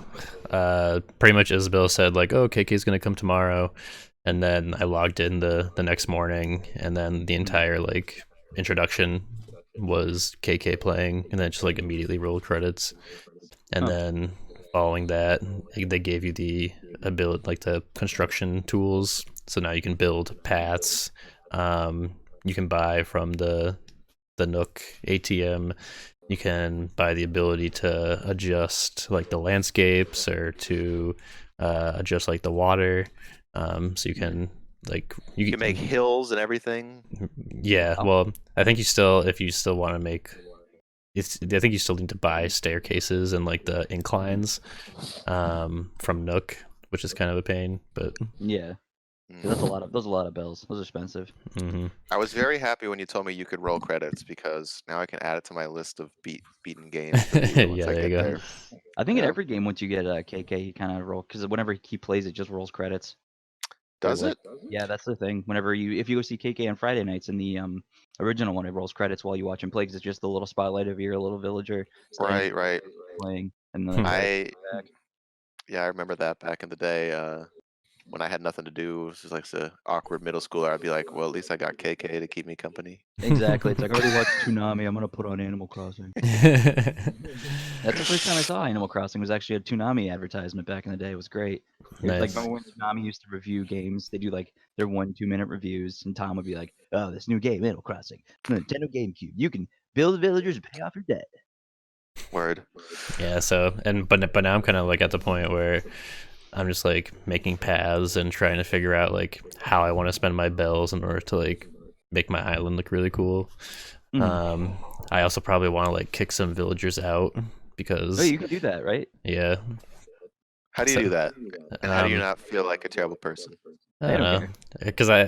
D: pretty much Isabel said like, "Oh, KK's gonna come tomorrow," and then I logged in the next morning, and then the entire like introduction was KK playing, and then just like immediately rolled credits, and then following that, they gave you the ability, like the construction tools. So now you can build paths. You can buy from the Nook ATM. You can buy the ability to adjust like the landscapes or to adjust like the water. So you can like
A: You can make hills and everything.
D: Yeah,
B: Oh.
D: well, I think if you still want to make, I think you still need to buy staircases and like the inclines from Nook, which is kind of a pain, but
B: Yeah,
A: Mm.
B: that's a lot of bells. Those are expensive.
A: I was very happy when you told me you could roll credits because now I can add it to my list of beaten games. to beat once
D: Yeah,
A: I
D: there you
A: get
D: go.
A: there.
B: I think in
A: Yeah.
B: every game once you get a KK, you kind of roll because whenever he plays, it just rolls credits.
A: Does
B: like-
A: it?
B: Yeah, that's the thing. If you go see KK on Friday nights in the original one, it rolls credits while you watch him play because it's just the little spotlight of your little villager standing
A: Right.
B: playing, and then
A: I remember that back in the day when I had nothing to do. It was just like the awkward middle schooler. I'd be like, well, at least I got KK to keep me company.
B: exactly. It's like I already watched Toonami. I'm gonna put on Animal Crossing. That's the first time I saw Animal Crossing. Was actually a Toonami advertisement back in the day. It was great. It was like
D: Nice.
B: remember when Toonami used to review games? They do like their 1-2 minute reviews, and Tom would be like, "Oh, this new game, Animal Crossing, Nintendo GameCube. You can build villagers and pay off your debt."
A: Word.
D: Yeah, so but now I'm kind of like at the point where I'm just like making paths and trying to figure out like how I want to spend my bells in order to like make my island look really cool.
B: Mhm.
D: I also probably want to like kick some villagers out
B: Oh,
D: because
B: you can do that, right?
D: yeah,
A: How do you
D: So-
A: do that? And how do you
D: um,
A: not feel like a terrible person?
D: I
B: They
D: don't
B: don't
D: know,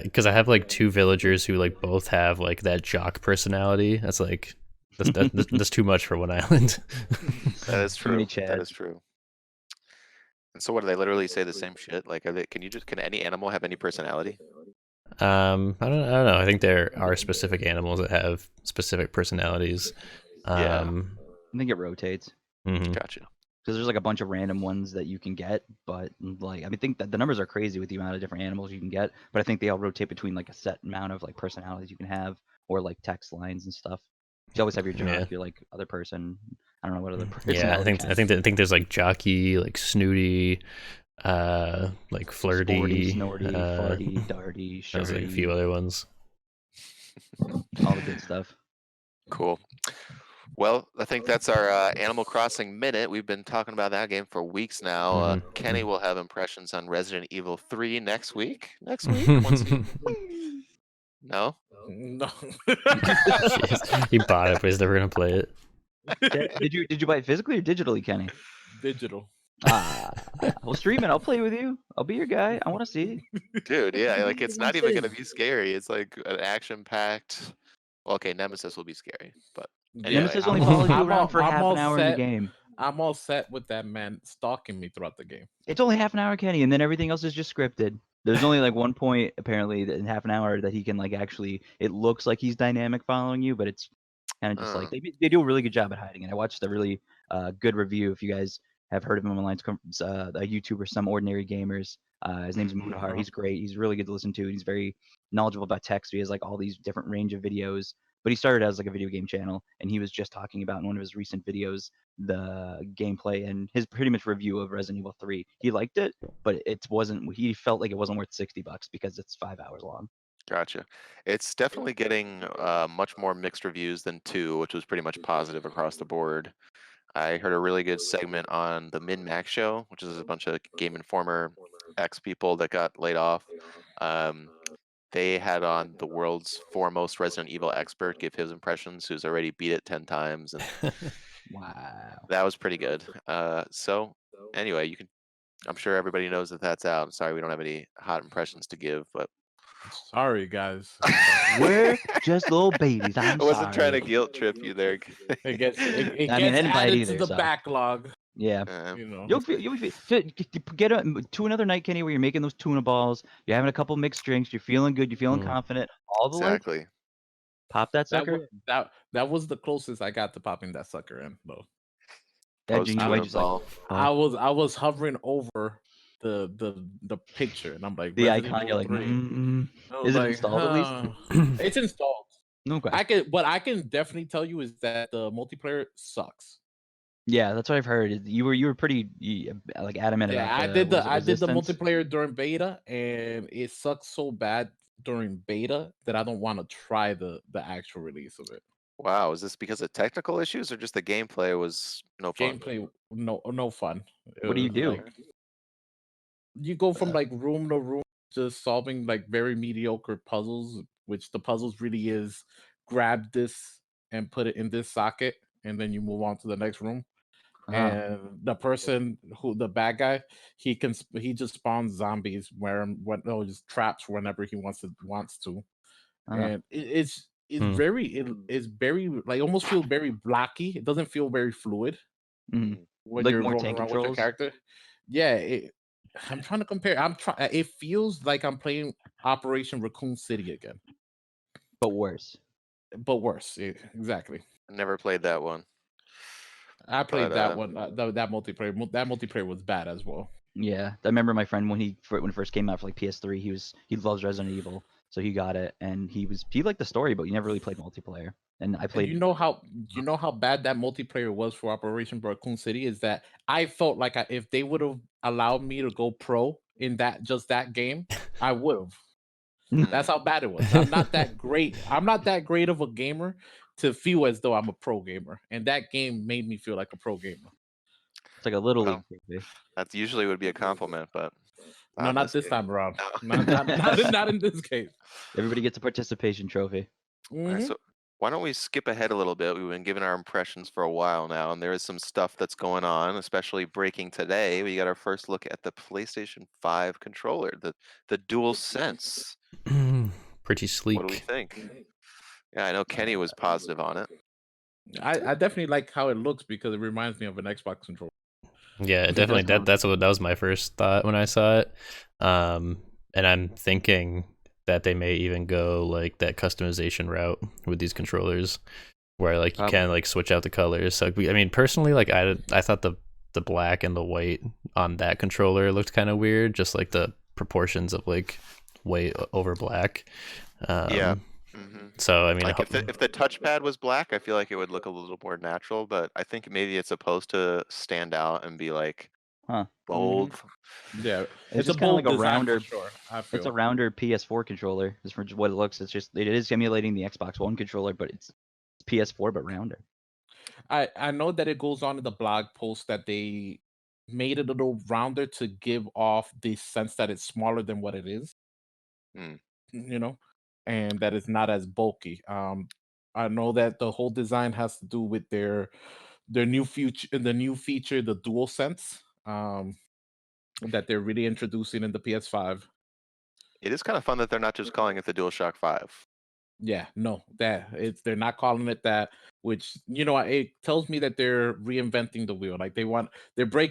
D: because I have like two villagers who like both have like that jock personality. That's like that's too much for one island.
A: That is
B: Too many
A: true. That
B: Chads.
A: is true. And so what do they literally say the same shit? Like are they can any animal have any personality?
D: I don't know. I think there are specific animals that have specific personalities.
A: Yeah.
B: I think it rotates.
D: Mhm.
A: Gotcha.
B: Because there's like a bunch of random ones that you can get, but like I mean, think that the numbers are crazy with the amount of different animals you can get, but I think they all rotate between like a set amount of like personalities you can have or like text lines and stuff. You always have your jock,
D: Yeah.
B: your like other person. I don't know what other
D: Yeah, I
B: personality.
D: think there's like jockey, like snooty, like
B: Sporty,
D: flirty,
B: snorty, farty, darty,
D: there's like a few
B: shirty,
D: other ones.
B: all the good stuff.
A: Cool. Well, I think that's our Animal Crossing minute. We've been talking about that game for weeks now. Kenny will have impressions on Resident Evil 3 next week. Once he... No?
C: No.
D: Jeez, he bought it, but he's never gonna play it.
B: Did you buy it physically or digitally, Kenny?
C: Digital.
B: We'll stream it. I'll play with you. I'll be your guy. I want to see.
A: Dude, yeah, like it's not even gonna be scary. It's like an action-packed. Well, okay, Nemesis will be scary, but anyway.
B: Nemesis
C: I'm
B: only
C: all-
B: follows you
C: I'm
B: around
C: all-
B: for
C: I'm
B: half
C: all
B: an hour in the
C: set.
B: game.
C: I'm all set with that man stalking me throughout the game.
B: It's only half an hour, Kenny, and then everything else is just scripted. There's only like one point apparently that in half an hour that he can like actually. It looks like he's dynamic following you, but it's kind of just like they do a really good job at hiding it. I watched a really good review. If you guys have heard of him online, it's a YouTuber, Some Ordinary Gamers. His name's Mudahar. He's great. He's really good to listen to. He's very knowledgeable about tech. So he has like all these different range of videos. But he started as like a video game channel, and he was just talking about in one of his recent videos the gameplay and his pretty much review of Resident Evil 3. He liked it, but it wasn't. He felt like it wasn't worth $60 because it's 5 hours long.
A: Gotcha. It's definitely getting much more mixed reviews than 2, which was pretty much positive across the board. I heard a really good segment on the Min Max show, which is a bunch of Game Informer ex people that got laid off. They had on the world's foremost Resident Evil expert give his impressions, who's already beat it 10 times, and
B: Wow.
A: that was pretty good. So anyway, you can. I'm sure everybody knows that that's out. I'm sorry we don't have any hot impressions to give, but
C: Sorry, guys.
B: We're just little babies. I'm
A: I wasn't trying to
B: sorry.
A: guilt trip you there.
C: It gets
B: I mean,
C: gets
B: I didn't buy it
C: added
B: either,
C: to the
B: so.
C: backlog.
B: Yeah.
C: You know.
B: You'll get to another night, Kenny, where you're making those tuna balls. You're having a couple mixed drinks. You're feeling good. You're feeling confident. All the way.
A: Exactly.
B: Pop that sucker.
C: That was the closest I got to popping that sucker in, though.
B: That Genuine
A: Post
B: just like
A: ball.
C: I was hovering over the picture, and I'm like,
B: the
C: Resident
B: icon. You're
C: Evil
B: like,
C: 3. I was
B: is it
C: like,
B: installed at least?
C: huh. It's installed.
B: Okay.
C: What I can definitely tell you is that the multiplayer sucks.
B: Yeah, that's what I've heard. You were pretty like adamant
C: Yeah,
B: about
C: I did the
B: Resistance.
C: multiplayer during beta, and it sucks so bad during beta that I don't want to try the actual release of it.
A: Wow, is this because of technical issues or just the gameplay was no fun?
C: Gameplay, no fun.
B: What do you
C: was
B: do?
C: like- you go from like room to room, just solving like very mediocre puzzles, which the puzzles really is grab this and put it in this socket, and then you move on to the next room. And the person the bad guy, he just spawns zombies just traps whenever he wants to. And it's very like almost feel very blocky. It doesn't feel very fluid when
B: Like
C: you're
B: more
C: rolling
B: tank
C: around with your
B: controls?
C: character. Yeah, I'm trying to compare. It feels like I'm playing Operation Raccoon City again,
B: But worse.
C: but worse. Exactly.
A: I never played that one.
C: I played
A: But,
C: that one. That multiplayer. That multiplayer was bad as well.
B: Yeah, I remember my friend when it first came out for like PS3. He loves Resident Evil, so he got it, and he liked the story, but he never really played multiplayer. And I played.
C: You know how bad that multiplayer was for Operation Raccoon City is that I felt like if they would have allowed me to go pro in that game, I would have. That's how bad it was. I'm not that great. I'm not that great of a gamer to feel as though I'm a pro gamer, and that game made me feel like a pro gamer.
B: It's like a little
A: Well,
B: league trophy.
A: that usually would be a compliment, but
C: No,
A: in
C: not this
A: case.
C: time around.
A: No.
C: Not in this case.
B: Everybody gets a participation trophy.
A: All right,
C: Mhm.
A: so why don't we skip ahead a little bit? We've been giving our impressions for a while now, and there is some stuff that's going on, especially breaking today. We got our first look at the PlayStation 5 controller, the Dual Sense.
D: Pretty
A: What do we
D: sleek.
A: think? Yeah, I know Kenny was positive on it.
C: I definitely like how it looks because it reminds me of an Xbox controller.
D: Yeah,
B: It
D: definitely.
B: does
D: That was my first thought when I saw it. And I'm thinking that they may even go like that customization route with these controllers, where like you can like switch out the colors. So I mean, personally, like I thought the black and the white on that controller looked kind of weird, just like the proportions of like white over black.
A: Yeah. Mm-hmm.
D: So I mean,
A: Like if the touchpad was black, I feel like it would look a little more natural. But I think maybe it's supposed to stand out and be like
B: Huh.
A: bold.
C: Yeah,
B: It's
C: it's a
B: just kinda
C: bold
B: like a
C: design
B: rounder-
C: for sure. I
B: It's
C: feel.
B: a rounder PS4 controller. Just for what it looks, it is emulating the Xbox One controller, but it's PS4 but rounder.
C: I know that it goes on in the blog post that they made it a little rounder to give off the sense that it's smaller than what it is.
A: Hmm.
C: You know, and that it's not as bulky. I know that the whole design has to do with their new feature, the Dual Sense, that they're really introducing in the PS5.
A: It is kind of fun that they're not just calling it the DualShock 5.
C: Yeah, no, they're not calling it that, which it tells me that they're reinventing the wheel. Like they're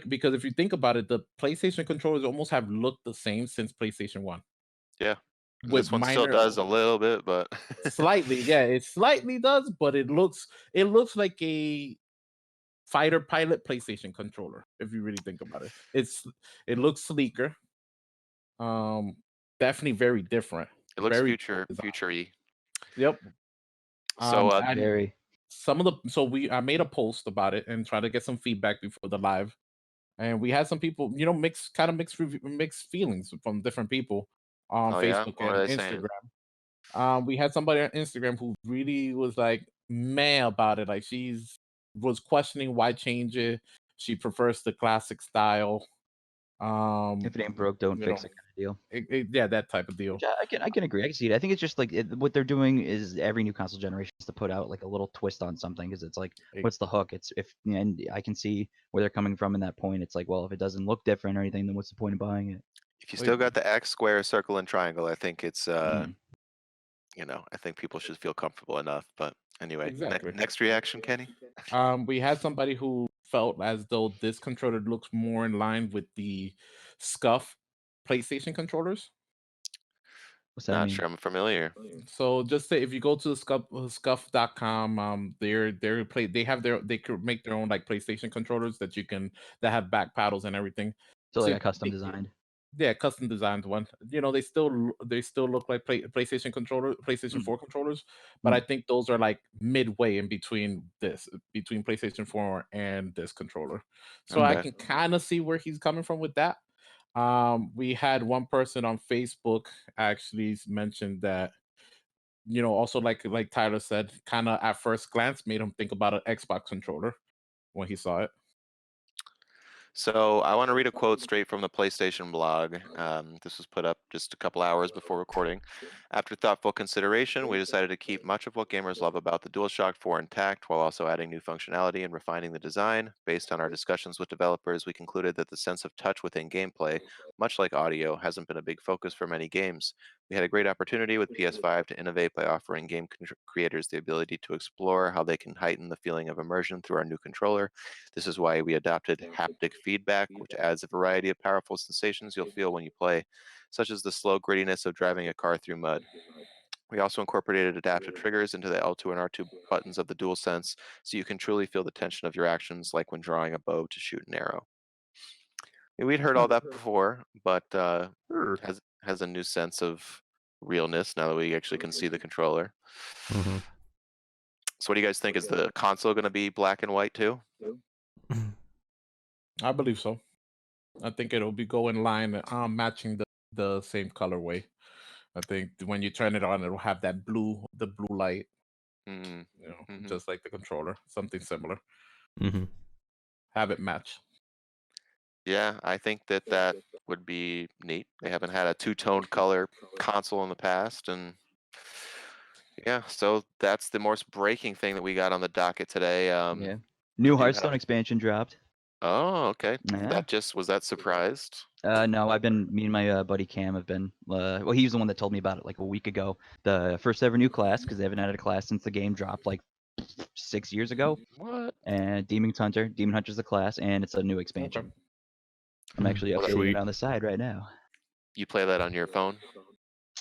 C: because if you think about it, the PlayStation controllers almost have looked the same since PlayStation 1.
A: Yeah. And
C: With
A: this one still
C: minor
A: does a little bit, but
C: slightly, yeah, it slightly does, but it looks like a fighter pilot PlayStation controller, if you really think about it. It looks sleeker. Definitely very different.
A: it looks
C: Very
A: future-y.
C: Yep.
A: So
C: And
B: Very.
C: I made a post about it and tried to get some feedback before the live, and we had some people, mixed feelings from different people on
A: oh yeah,
C: Facebook
A: what
C: and
A: are they saying?
C: Instagram. We had somebody on Instagram who really was like meh about it. Like was questioning why change it. She prefers the classic style.
B: If it ain't broke, don't
C: you
B: fix
C: know,
B: it kind of deal.
C: yeah, that type of deal.
B: Which I can agree. I can see it. I think it's just like what they're doing is every new console generation is to put out like a little twist on something because it's like, what's the hook? It's and I can see where they're coming from in that point. It's like, well, if it doesn't look different or anything, then what's the point of buying it?
A: If you still got the X, square, circle, and triangle, I think it's
B: Mhm.
A: I think people should feel comfortable enough. But anyway,
C: Exactly.
A: next reaction, Kenny.
C: We had somebody who felt as though this controller looks more in line with the Scuff PlayStation controllers.
B: What's that
A: Not
B: mean?
A: sure I'm familiar.
C: So just say if you go to the scuff.com, they could make their own like PlayStation controllers that have back paddles and everything.
B: So like
C: So
B: a custom
C: they-
B: designed.
C: Yeah, custom designed one. They still look like PlayStation 4 controllers, but I think those are like midway in between between PlayStation 4 and this controller. So I
A: Okay.
C: can kind of see where he's coming from with that. We had one person on Facebook actually mentioned that, also like Tyler said, kind of at first glance made him think about an Xbox controller when he saw it.
A: So I want to read a quote straight from the PlayStation blog. This was put up just a couple hours before recording. After thoughtful consideration, we decided to keep much of what gamers love about the DualShock 4 intact while also adding new functionality and refining the design. Based on our discussions with developers, we concluded that the sense of touch within gameplay, much like audio, hasn't been a big focus for many games. We had a great opportunity with PS5 to innovate by offering game creators the ability to explore how they can heighten the feeling of immersion through our new controller. This is why we adopted haptic feedback, which adds a variety of powerful sensations you'll feel when you play, such as the slow grittiness of driving a car through mud. We also incorporated adaptive triggers into the L2 and R2 buttons of the DualSense, so you can truly feel the tension of your actions, like when drawing a bow to shoot an arrow. We'd heard all that before, but has a new sense of realness now that we actually can see the controller.
D: Mm-hmm.
A: So what do you guys think? Is the console going to be black and white too?
C: I believe so. I think it'll go in line, matching the same colorway. I think when you turn it on, it'll have the blue light.
A: Mm,
C: You know,
A: mhm.
C: just like the controller, something similar.
D: Hmm.
C: Have it match.
A: Yeah, I think that would be neat. They haven't had a two-tone color console in the past, and yeah, so that's the most breaking thing that we got on the docket today.
B: Yeah.
A: We
B: New
A: do
B: Hearthstone
A: have.
B: expansion dropped.
A: Oh, okay.
B: Yeah.
A: Was that surprised?
B: No, me and my buddy Cam have been. Well, he's the one that told me about it like a week ago. The first ever new class because they haven't added a class since the game dropped like 6 years ago.
A: What?
B: And Demon Hunter's the class, and it's a new expansion. I'm actually
A: Well,
B: updating
D: Sweet.
B: it on the side right now.
A: You play that on your phone?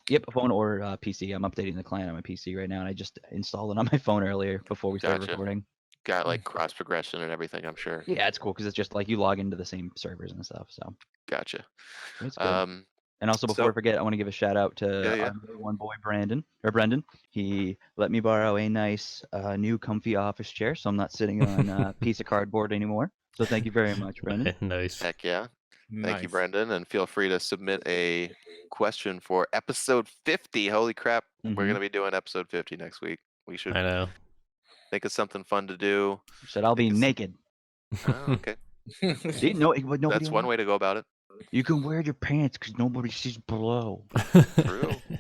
B: Yep, a phone or PC. I'm updating the client on my PC right now, and I just installed it on my phone earlier before we started
A: Gotcha.
B: recording.
A: Got like cross progression and everything, I'm sure.
B: Yeah, it's cool because it's just like you log into the same servers and stuff. So
A: Gotcha.
B: it's good.
A: Um,
B: And also, before
A: so
B: I forget, I want to give a shout out to
A: yeah, yeah.
B: our number one boy, Brendan. He let me borrow a nice, new, comfy office chair, so I'm not sitting on a piece of cardboard anymore. So thank you very much, Brendan.
D: Nice.
A: Heck yeah. Thank you,
C: Nice.
A: Brendan, and feel free to submit a question for episode 50. Holy crap, we're
B: Mhm.
A: gonna be doing episode 50 next week. We should
D: I know.
A: think of something fun to do.
B: Said I'll be
A: Think of s-
B: naked.
A: Oh, okay.
B: See, no, but nobody.
A: That's one way to go about it.
B: You can wear your pants because nobody sees below.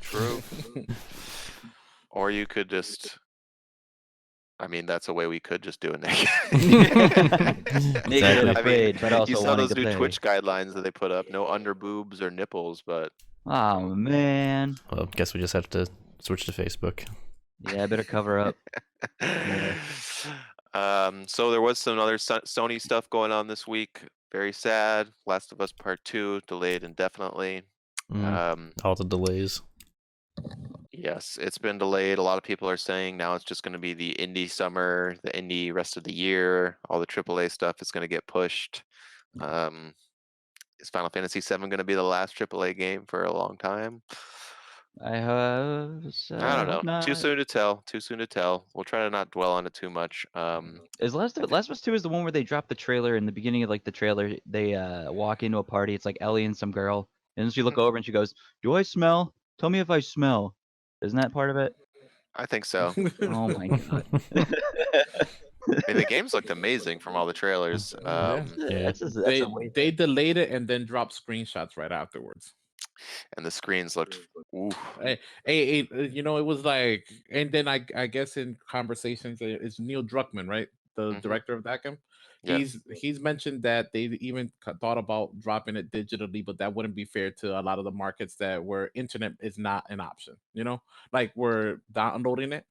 A: True. Or you could just. I mean, that's a way we could just do it naked.
B: Naked and
D: Exactly.
B: afraid, but also
A: you saw
B: wanting
A: those
B: to
A: new
B: play.
A: Twitch guidelines that they put up. No under boobs or nipples, but
B: Oh man.
D: Well, guess we just have to switch to Facebook.
B: Yeah, I better cover up.
A: So there was some other Sony stuff going on this week. Very sad. Last of Us Part 2 delayed indefinitely.
D: All the delays.
A: Yes, it's been delayed. A lot of people are saying now it's just going to be the indie summer, the indie rest of the year. All the AAA stuff is going to get pushed. Is Final Fantasy VII going to be the last AAA game for a long time?
B: I hope.
A: I don't know.
B: Hope not.
A: Too soon to tell. Too soon to tell. We'll try to not dwell on it too much.
B: Is Last of Us 2 is the one where they drop the trailer in the beginning of like the trailer. They walk into a party. It's like Ellie and some girl, and then she look over and she goes, "Do I smell? Tell me if I smell." Isn't that part of it?
A: I think so.
B: Oh my god.
A: I mean, the games looked amazing from all the trailers.
D: Yeah.
B: That's a way.
C: They delayed it and then dropped screenshots right afterwards.
A: And the screens looked. Ooh.
C: Hey, you know, it was like, and then I guess in conversations, it's Neil Druckmann, right, the
A: Mhm.
C: director of that game.
A: Yeah.
C: He's mentioned that they even thought about dropping it digitally, but that wouldn't be fair to a lot of the markets that where internet is not an option. You know, like we're downloading it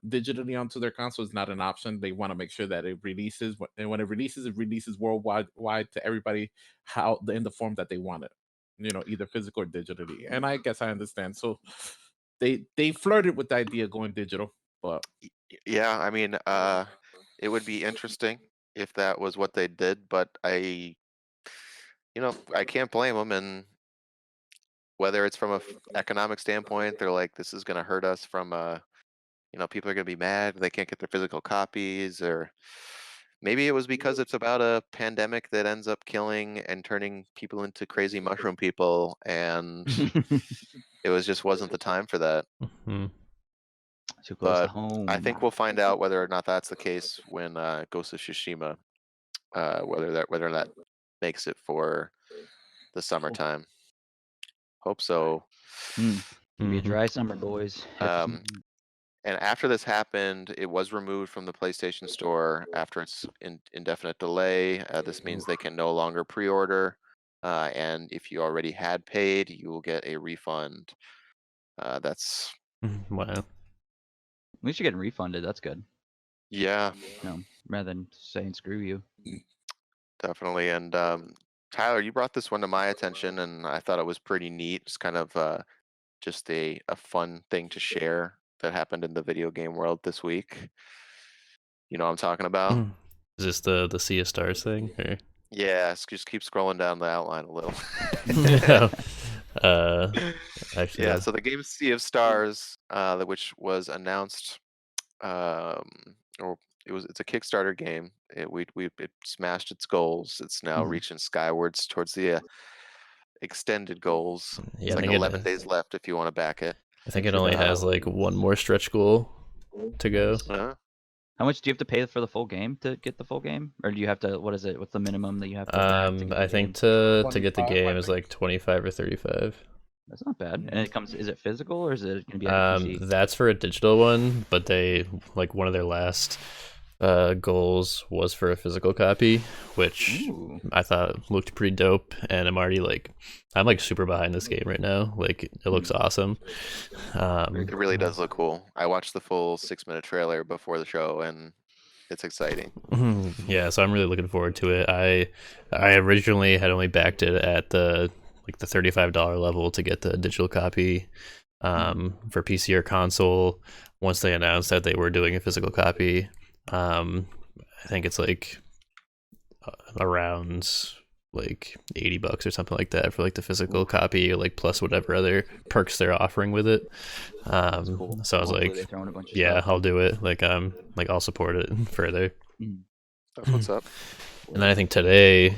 C: digitally onto their console is not an option. They want to make sure that it releases, and when it releases worldwide to everybody how in the form that they want it. You know, either physical or digitally. And I guess I understand. So they flirted with the idea of going digital, but
A: Yeah, I mean, it would be interesting if that was what they did, but I can't blame them. And whether it's from a economic standpoint, they're like, this is going to hurt us from people are going to be mad they can't get their physical copies, or maybe it was because it's about a pandemic that ends up killing and turning people into crazy mushroom people, and it wasn't the time for that.
D: Mhm.
B: Too close to
A: But
B: home.
A: I think we'll find out whether or not that's the case when Ghost of Tsushima, whether that makes it for the summertime. Hope so.
B: It'll be a
D: Mhm.
B: dry summer, boys.
A: And after this happened, it was removed from the PlayStation Store after its indefinite delay. This means they can no longer pre-order, and if you already had paid, you will get a refund. That's
D: Wow.
B: At least you're getting refunded. That's good.
A: yeah,
B: Rather than saying screw you.
A: definitely. And Tyler, you brought this one to my attention, and I thought it was pretty neat. It's kind of just a fun thing to share that happened in the video game world this week. You know what I'm talking about?
D: Is this the Sea of Stars thing? Or?
A: Yeah, just keep scrolling down the outline a little.
D: Actually,
A: Yeah, so the game Sea of Stars, which was announced, or it's a Kickstarter game. It smashed its goals. It's now
B: Mhm.
A: reaching skywards towards the extended goals.
D: Yeah,
A: It's
D: I
A: like
D: think
A: 11 days left if you want to back it.
D: I think it only has like one more stretch goal. to go.
B: How much do you have to pay for the full game to get the full game, or do you have to? What is it? What's the minimum that you have to have to get
D: I
B: the
D: think
B: game?
D: to get the
C: 25, I
D: game is
C: think.
D: like 25 or 35.
B: That's not bad. And it comes. Is it physical or is it going to be like a PC?
D: That's for a digital one, but they like one of their last goals was for a physical copy, which
B: Ooh.
D: I thought looked pretty dope. And I'm already like, I'm like super behind this game right now. Like it looks awesome.
A: It really does look cool. I watched the full 6-minute trailer before the show, and it's exciting.
D: Yeah, so I'm really looking forward to it. I originally had only backed it at the $35 level to get the digital copy for PC or console. Once they announced that they were doing a physical copy, I think it's like around like $80 or something like that for like the physical copy, like plus whatever other perks they're offering with it.
B: Cool.
D: So I was
B: Hopefully
D: like,
B: they throw in a bunch of
D: yeah,
B: stuff.
D: I'll do it. Like I'll support it further.
A: That's what's up.
D: And then I think today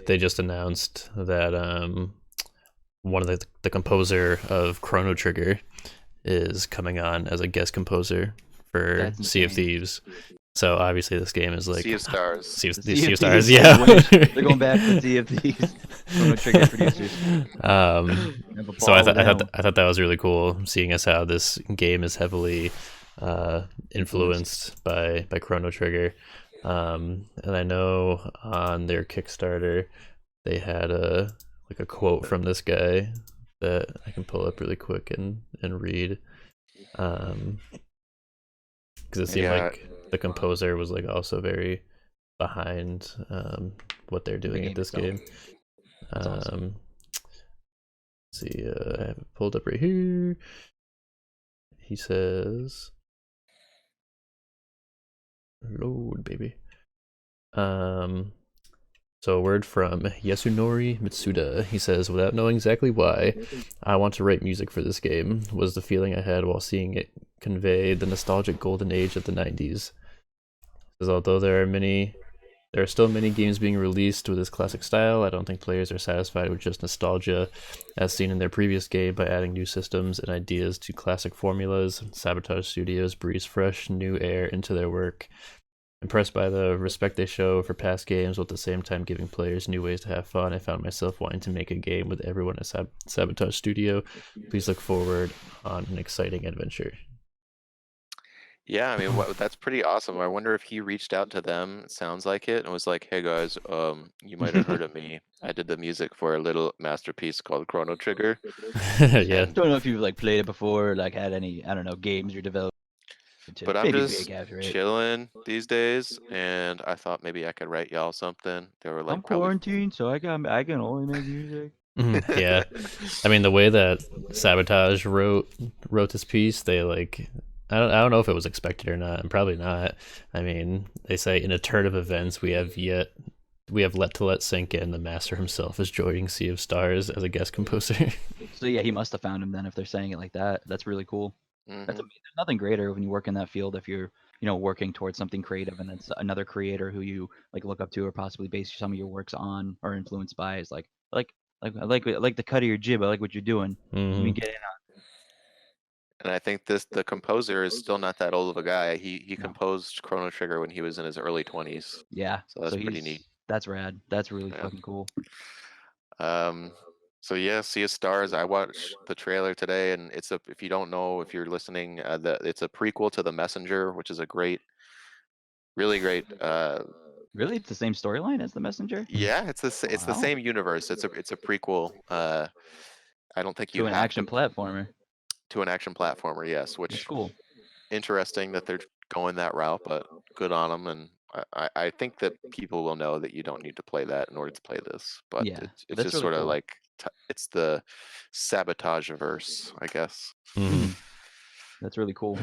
D: they just announced that one of the composer of Chrono Trigger is coming on as a guest composer for
B: That's
D: Sea of
B: insane.
D: Thieves. So obviously this game is like
A: Sea of Stars.
D: Sea of
B: The
D: Sea of Stars,
B: Thieves,
D: yeah.
B: They're going back to Sea of Thieves. Chrono Trigger producers.
D: So I thought that was really cool, seeing as how this game is heavily influenced by Chrono Trigger. And I know on their Kickstarter they had a quote from this guy that I can pull up really quick and read. Because it seemed
A: Yeah.
D: like the composer was like also very behind what they're doing
B: game
D: at this
B: itself.
D: game.
B: That's awesome.
D: Let's see, I have it pulled up right here. He says, "Load, baby." So a word from Yasunori Mitsuda. He says, "Without knowing exactly why I want to write music for this game was the feeling I had while seeing it convey the nostalgic golden age of the 90s. Says, although there are still many games being released with this classic style, I don't think players are satisfied with just nostalgia, as seen in their previous game, by adding new systems and ideas to classic formulas. Sabotage Studios breathes fresh, new air into their work. Impressed by the respect they show for past games, while at the same time giving players new ways to have fun, I found myself wanting to make a game with everyone at Sabotage Studio. Please look forward on an exciting adventure."
A: Yeah, I mean, that's pretty awesome. I wonder if he reached out to them, it sounds like it, and was like, "Hey guys, you might have heard of me. I did the music for a little masterpiece called Chrono Trigger."
D: Yeah.
B: Don't know if you've like played it before, or, like had any, I don't know, games you're developing.
A: But I'm
B: Maybe
A: just
B: big after it.
A: chilling these days, and I thought maybe I could write y'all something. They were like,
B: I'm
A: probably.
B: quarantined, so I can only make music.
D: Yeah. I mean, the way that Sabotage wrote this piece, they like, I don't know if it was expected or not, and probably not. I mean, they say, in a turn of events, we have let sink in the master himself is joining Sea of Stars as a guest composer.
B: So yeah, he must have found him then. If they're saying it like that, that's really cool.
A: Mhm.
B: There's nothing greater when you work in that field if you're working towards something creative and it's another creator who you like look up to or possibly base some of your works on or influenced by is like I like the cut of your jib. I like what you're doing. Let me
D: Mhm.
B: get in on.
A: And I think the composer is still not that old of a guy. He
B: No.
A: composed Chrono Trigger when he was in his early 20s.
B: Yeah.
A: So that's pretty neat.
B: That's rad. That's really
A: Yeah.
B: fucking cool.
A: So yeah, Sea of Stars. I watched the trailer today, and if you don't know, if you're listening, it's a prequel to The Messenger, which is a really great.
B: Really, it's the same storyline as The Messenger.
A: Yeah, it's the
B: Wow.
A: same universe. It's a prequel. I don't think you
B: To an
A: have
B: action platformer.
A: to an action platformer. Yes,
B: That's
A: which
B: cool.
A: interesting that they're going that route, but good on them. And I think that people will know that you don't need to play that in order to play this. But
B: Yeah,
A: it's
B: that's
A: just
B: really
A: sort of
B: cool.
A: like it's the Sabotage-verse, I guess.
D: Mhm.
B: That's really cool.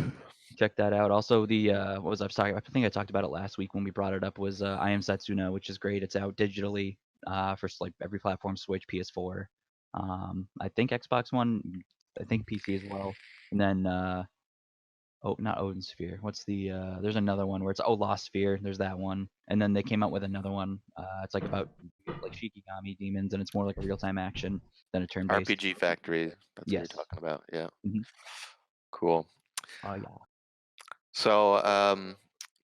B: Check that out. Also, the what was I talking? I think I talked about it last week when we brought it up. Was I Am Setsuna, which is great. It's out digitally for like every platform: Switch, PS4, I think Xbox One, I think PC as well. And then not Odin Sphere. What's the there's another one where it's Lost Sphere. There's that one. And then they came out with another one. It's like about like Shikigami demons, and it's more like a real-time action than a turn-based.
A: RPG Factory. That's what you're
B: Yes.
A: talking about. Yeah.
B: Mhm.
A: Cool.
B: Oh yeah.
A: So,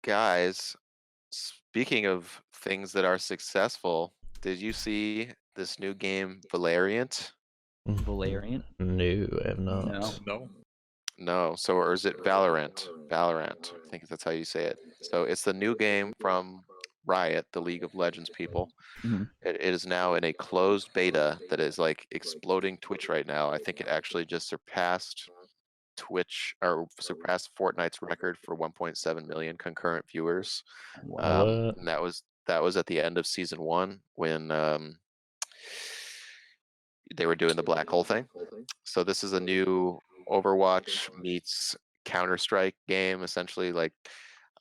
A: guys, speaking of things that are successful, did you see this new game, Valeriant?
B: Valeriant?
D: No, I have
B: No.
D: not.
C: No.
A: No, so or is it Valorant? Valorant, I think that's how you say it. So it's the new game from Riot, the League of Legends people.
B: Mhm.
A: It is now in a closed beta that is like exploding Twitch right now. I think it actually just surpassed Twitch or surpassed Fortnite's record for 1.7 million concurrent viewers.
B: Wow.
D: What?
A: And that was at the end of season 1 when they were doing the black hole thing. So this is a new Overwatch meets Counter-Strike game, essentially. Like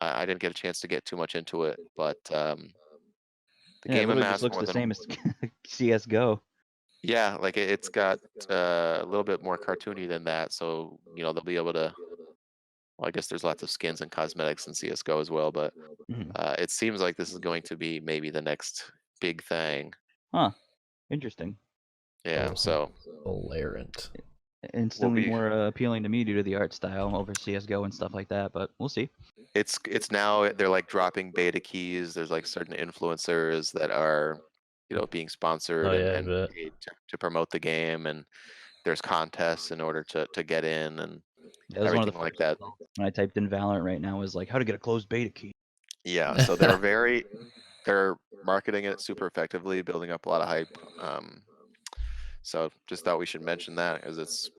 A: I didn't get a chance to get too much into it, but the
B: Yeah, it
A: game
B: literally just
A: amassed
B: looks
A: more
B: the
A: than
B: same as CS:GO.
A: yeah, like it's got a little bit more cartoony than that. So they'll be able to. Well, I guess there's lots of skins and cosmetics in CS:GO as well, but
B: Mhm.
A: it seems like this is going to be maybe the next big thing.
B: Huh. Interesting.
A: Yeah,
D: Oh,
A: so
D: Valorant.
A: we'll
B: Instantly
A: be.
B: more appealing to me due to the art style over CS:GO and stuff like that, but we'll see.
A: It's now they're like dropping beta keys. There's like certain influencers that are being sponsored
D: Oh
A: and
D: yeah, I
A: and
D: bet.
A: paid to promote the game, and there's contests in order to get in and
B: That was one of
A: everything
B: the
A: like
B: first
A: that.
B: results when I typed in Valorant right now was like how to get a closed beta key.
A: Yeah, so they're marketing it super effectively, building up a lot of hype. So just thought we should mention that as it's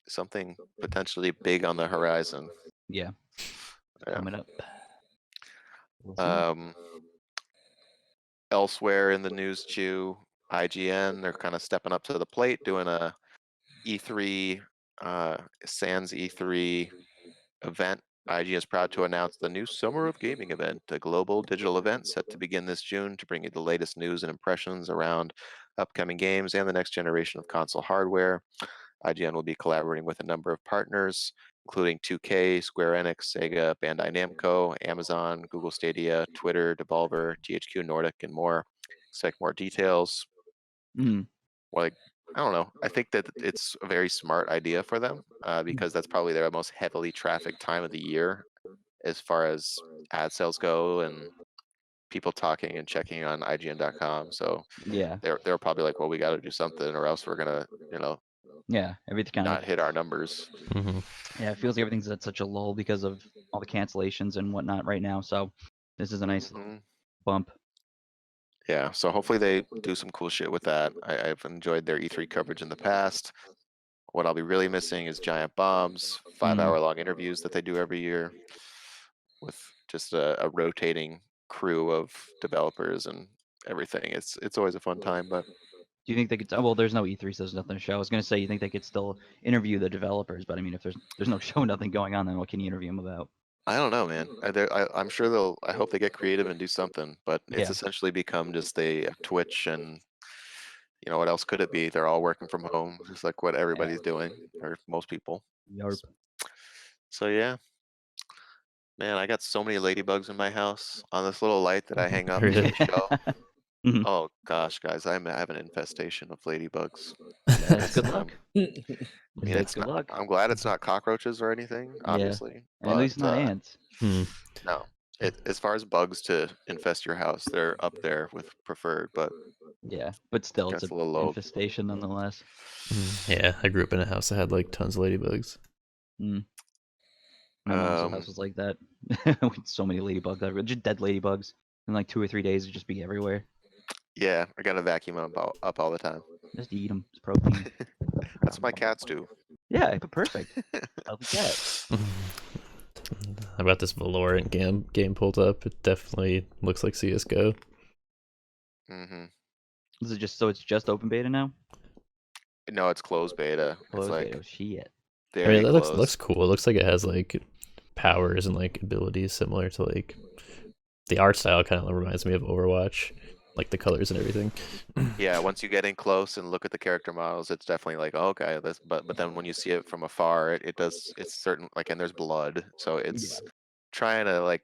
A: something potentially big on the horizon.
B: Yeah,
A: Yeah.
B: coming up. We'll see.
A: Elsewhere in the news, too, IGN, they're kind of stepping up to the plate, doing a E3, Sans E3 event. IGN is proud to announce the new Summer of Gaming event, a global digital event set to begin this June to bring you the latest news and impressions around upcoming games and the next generation of console hardware. IGN will be collaborating with a number of partners, including 2K, Square Enix, Sega, Bandai Namco, Amazon, Google Stadia, Twitter, Devolver, THQ Nordic, and more. Expect more details.
B: Mhm.
A: Like, I don't know. I think that it's a very smart idea for them because that's probably their most heavily trafficked time of the year as far as ad sales go and people talking and checking on IGN.com. So
B: Yeah,
A: they're probably like, well, we got to do something or else we're gonna,
B: yeah. Everything kind of
A: not hit our numbers.
D: Mhm.
B: yeah. It feels like everything's at such a lull because of all the cancellations and whatnot right now. So this is a nice little
A: Mhm.
B: bump.
A: Yeah, so hopefully they do some cool shit with that. I've enjoyed their E3 coverage in the past. What I'll be really missing is Giant Bombs, 5-hour-long interviews that they do every year with just a rotating crew of developers and everything. It's always a fun time, but
B: Do you think they could? Oh, well, there's no E3, so there's nothing to show. I was gonna say you think they could still interview the developers, but I mean, if there's no show, nothing going on, then what can you interview them about?
A: I don't know, man. I'm sure they'll. I hope they get creative and do something. But it's
B: Yeah.
A: essentially become just a Twitch, and what else could it be? They're all working from home, just like what everybody's doing, or most people.
B: Yarp.
A: So yeah, man, I got so many ladybugs in my house on this little light that I hang up to
D: Really?
A: show.
B: Mhm.
A: Oh gosh, guys, I have an infestation of ladybugs.
B: That's
A: It's
B: good luck.
A: I mean,
B: That's
A: it's
B: good
A: not.
B: luck.
A: I'm glad it's not cockroaches or anything,
B: Yeah,
A: obviously,
B: and at
A: but
B: least not ants.
D: Hmm.
A: no. As far as bugs to infest your house, they're up there with preferred, but
B: Yeah, but still, it's
A: that's
B: a
A: a little low.
B: infestation nonetheless.
D: Yeah, I grew up in a house that had like tons of ladybugs.
B: Mm. My mom's
A: Um,
B: house was like that. With so many ladybugs, everywhere. Just dead ladybugs. In like 2 or 3 days, it'd just be everywhere.
A: yeah, I gotta vacuum them up all the time.
B: Just eat them. It's protein.
A: That's what my cats do.
B: Yeah, but perfect. Healthy cat.
D: How about this Valorant game pulled up? It definitely looks like CS:GO.
A: hmm
B: This is just so it's just open beta now.
A: No, it's closed beta. It's
B: Closed
A: like
B: beta. Oh, shit.
D: I mean,
A: very
D: that looks
A: close.
D: cool. It looks like it has like powers and like abilities similar to like the art style. Kind of reminds me of Overwatch, like the colors and everything.
A: Yeah, once you get in close and look at the character models, it's definitely like, oh, okay, this. But then when you see it from afar, it does. It's certain like, and there's blood, so it's trying to like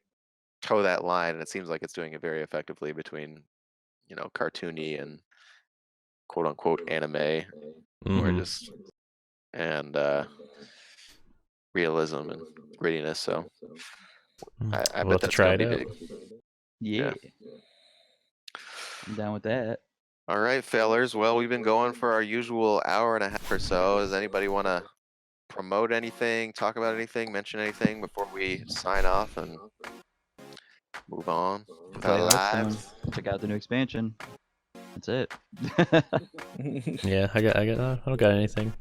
A: toe that line, and it seems like it's doing it very effectively between cartoony and quote unquote anime, where
D: Mhm.
A: just and realism and grittiness. So I
D: We'll
A: bet
D: have to
A: that's
D: try
A: gonna
D: it
A: be
D: out.
A: big.
B: Yeah. I'm down with that.
A: All right, fellers. Well, we've been going for our usual hour and a half or so. Does anybody want to promote anything, talk about anything, mention anything before we sign off and move on with
B: Play
A: our
B: Hearthstone.
A: lives?
B: Check out the new expansion. That's it.
D: Yeah, I don't got anything.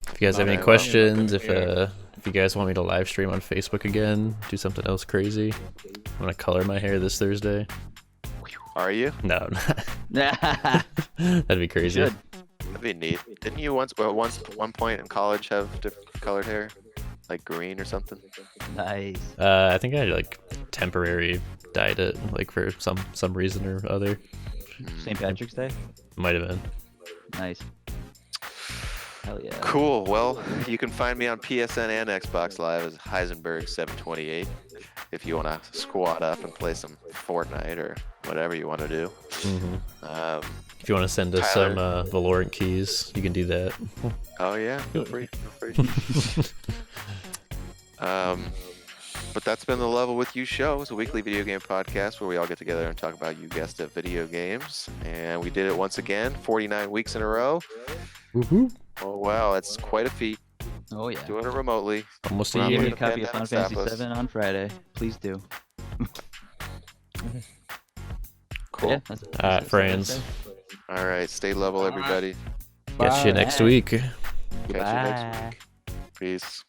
D: If you guys have any
A: Okay, well,
D: questions, if
A: yeah.
D: if you guys want me to live stream on Facebook again, do something else crazy. I'm gonna color my hair this Thursday.
A: Are you?
D: No,
B: Yeah.
D: that'd be crazy.
B: Should.
A: That'd be neat. Didn't you once, at one point in college have different colored hair, like green or something?
B: Nice.
D: I think I like temporary dyed it, like for some reason or other.
B: St. Patrick's Day.
D: Might have been.
B: Nice. Hell yeah.
A: Cool. Well, you can find me on PSN and Xbox Live as Heisenberg728 if you want to squat up and play some Fortnite or whatever you want to do.
D: If you want to send us
A: Tyler.
D: some Valorant keys, you can do that.
A: Oh yeah, feel free. Feel free. But that's been the Level With You show. It's a weekly video game podcast where we all get together and talk about, you guessed it, video games. And we did it once again, 49 weeks in a row.
D: Woohoo!
A: Oh wow, it's quite a feat
B: Oh yeah.
A: doing it remotely.
D: Almost a
A: Probably
B: Give me
D: year.
B: a copy of Final
A: Pandemic
B: Fantasy
A: stopped us.
B: 7 on Friday. Please do.
A: Cool.
B: Yeah, that's it.
D: Alright, friends.
A: All right, stay level, everybody.
D: Catch you
C: Bye.
D: next week.
A: Catch you next
B: Bye.
A: week. Peace.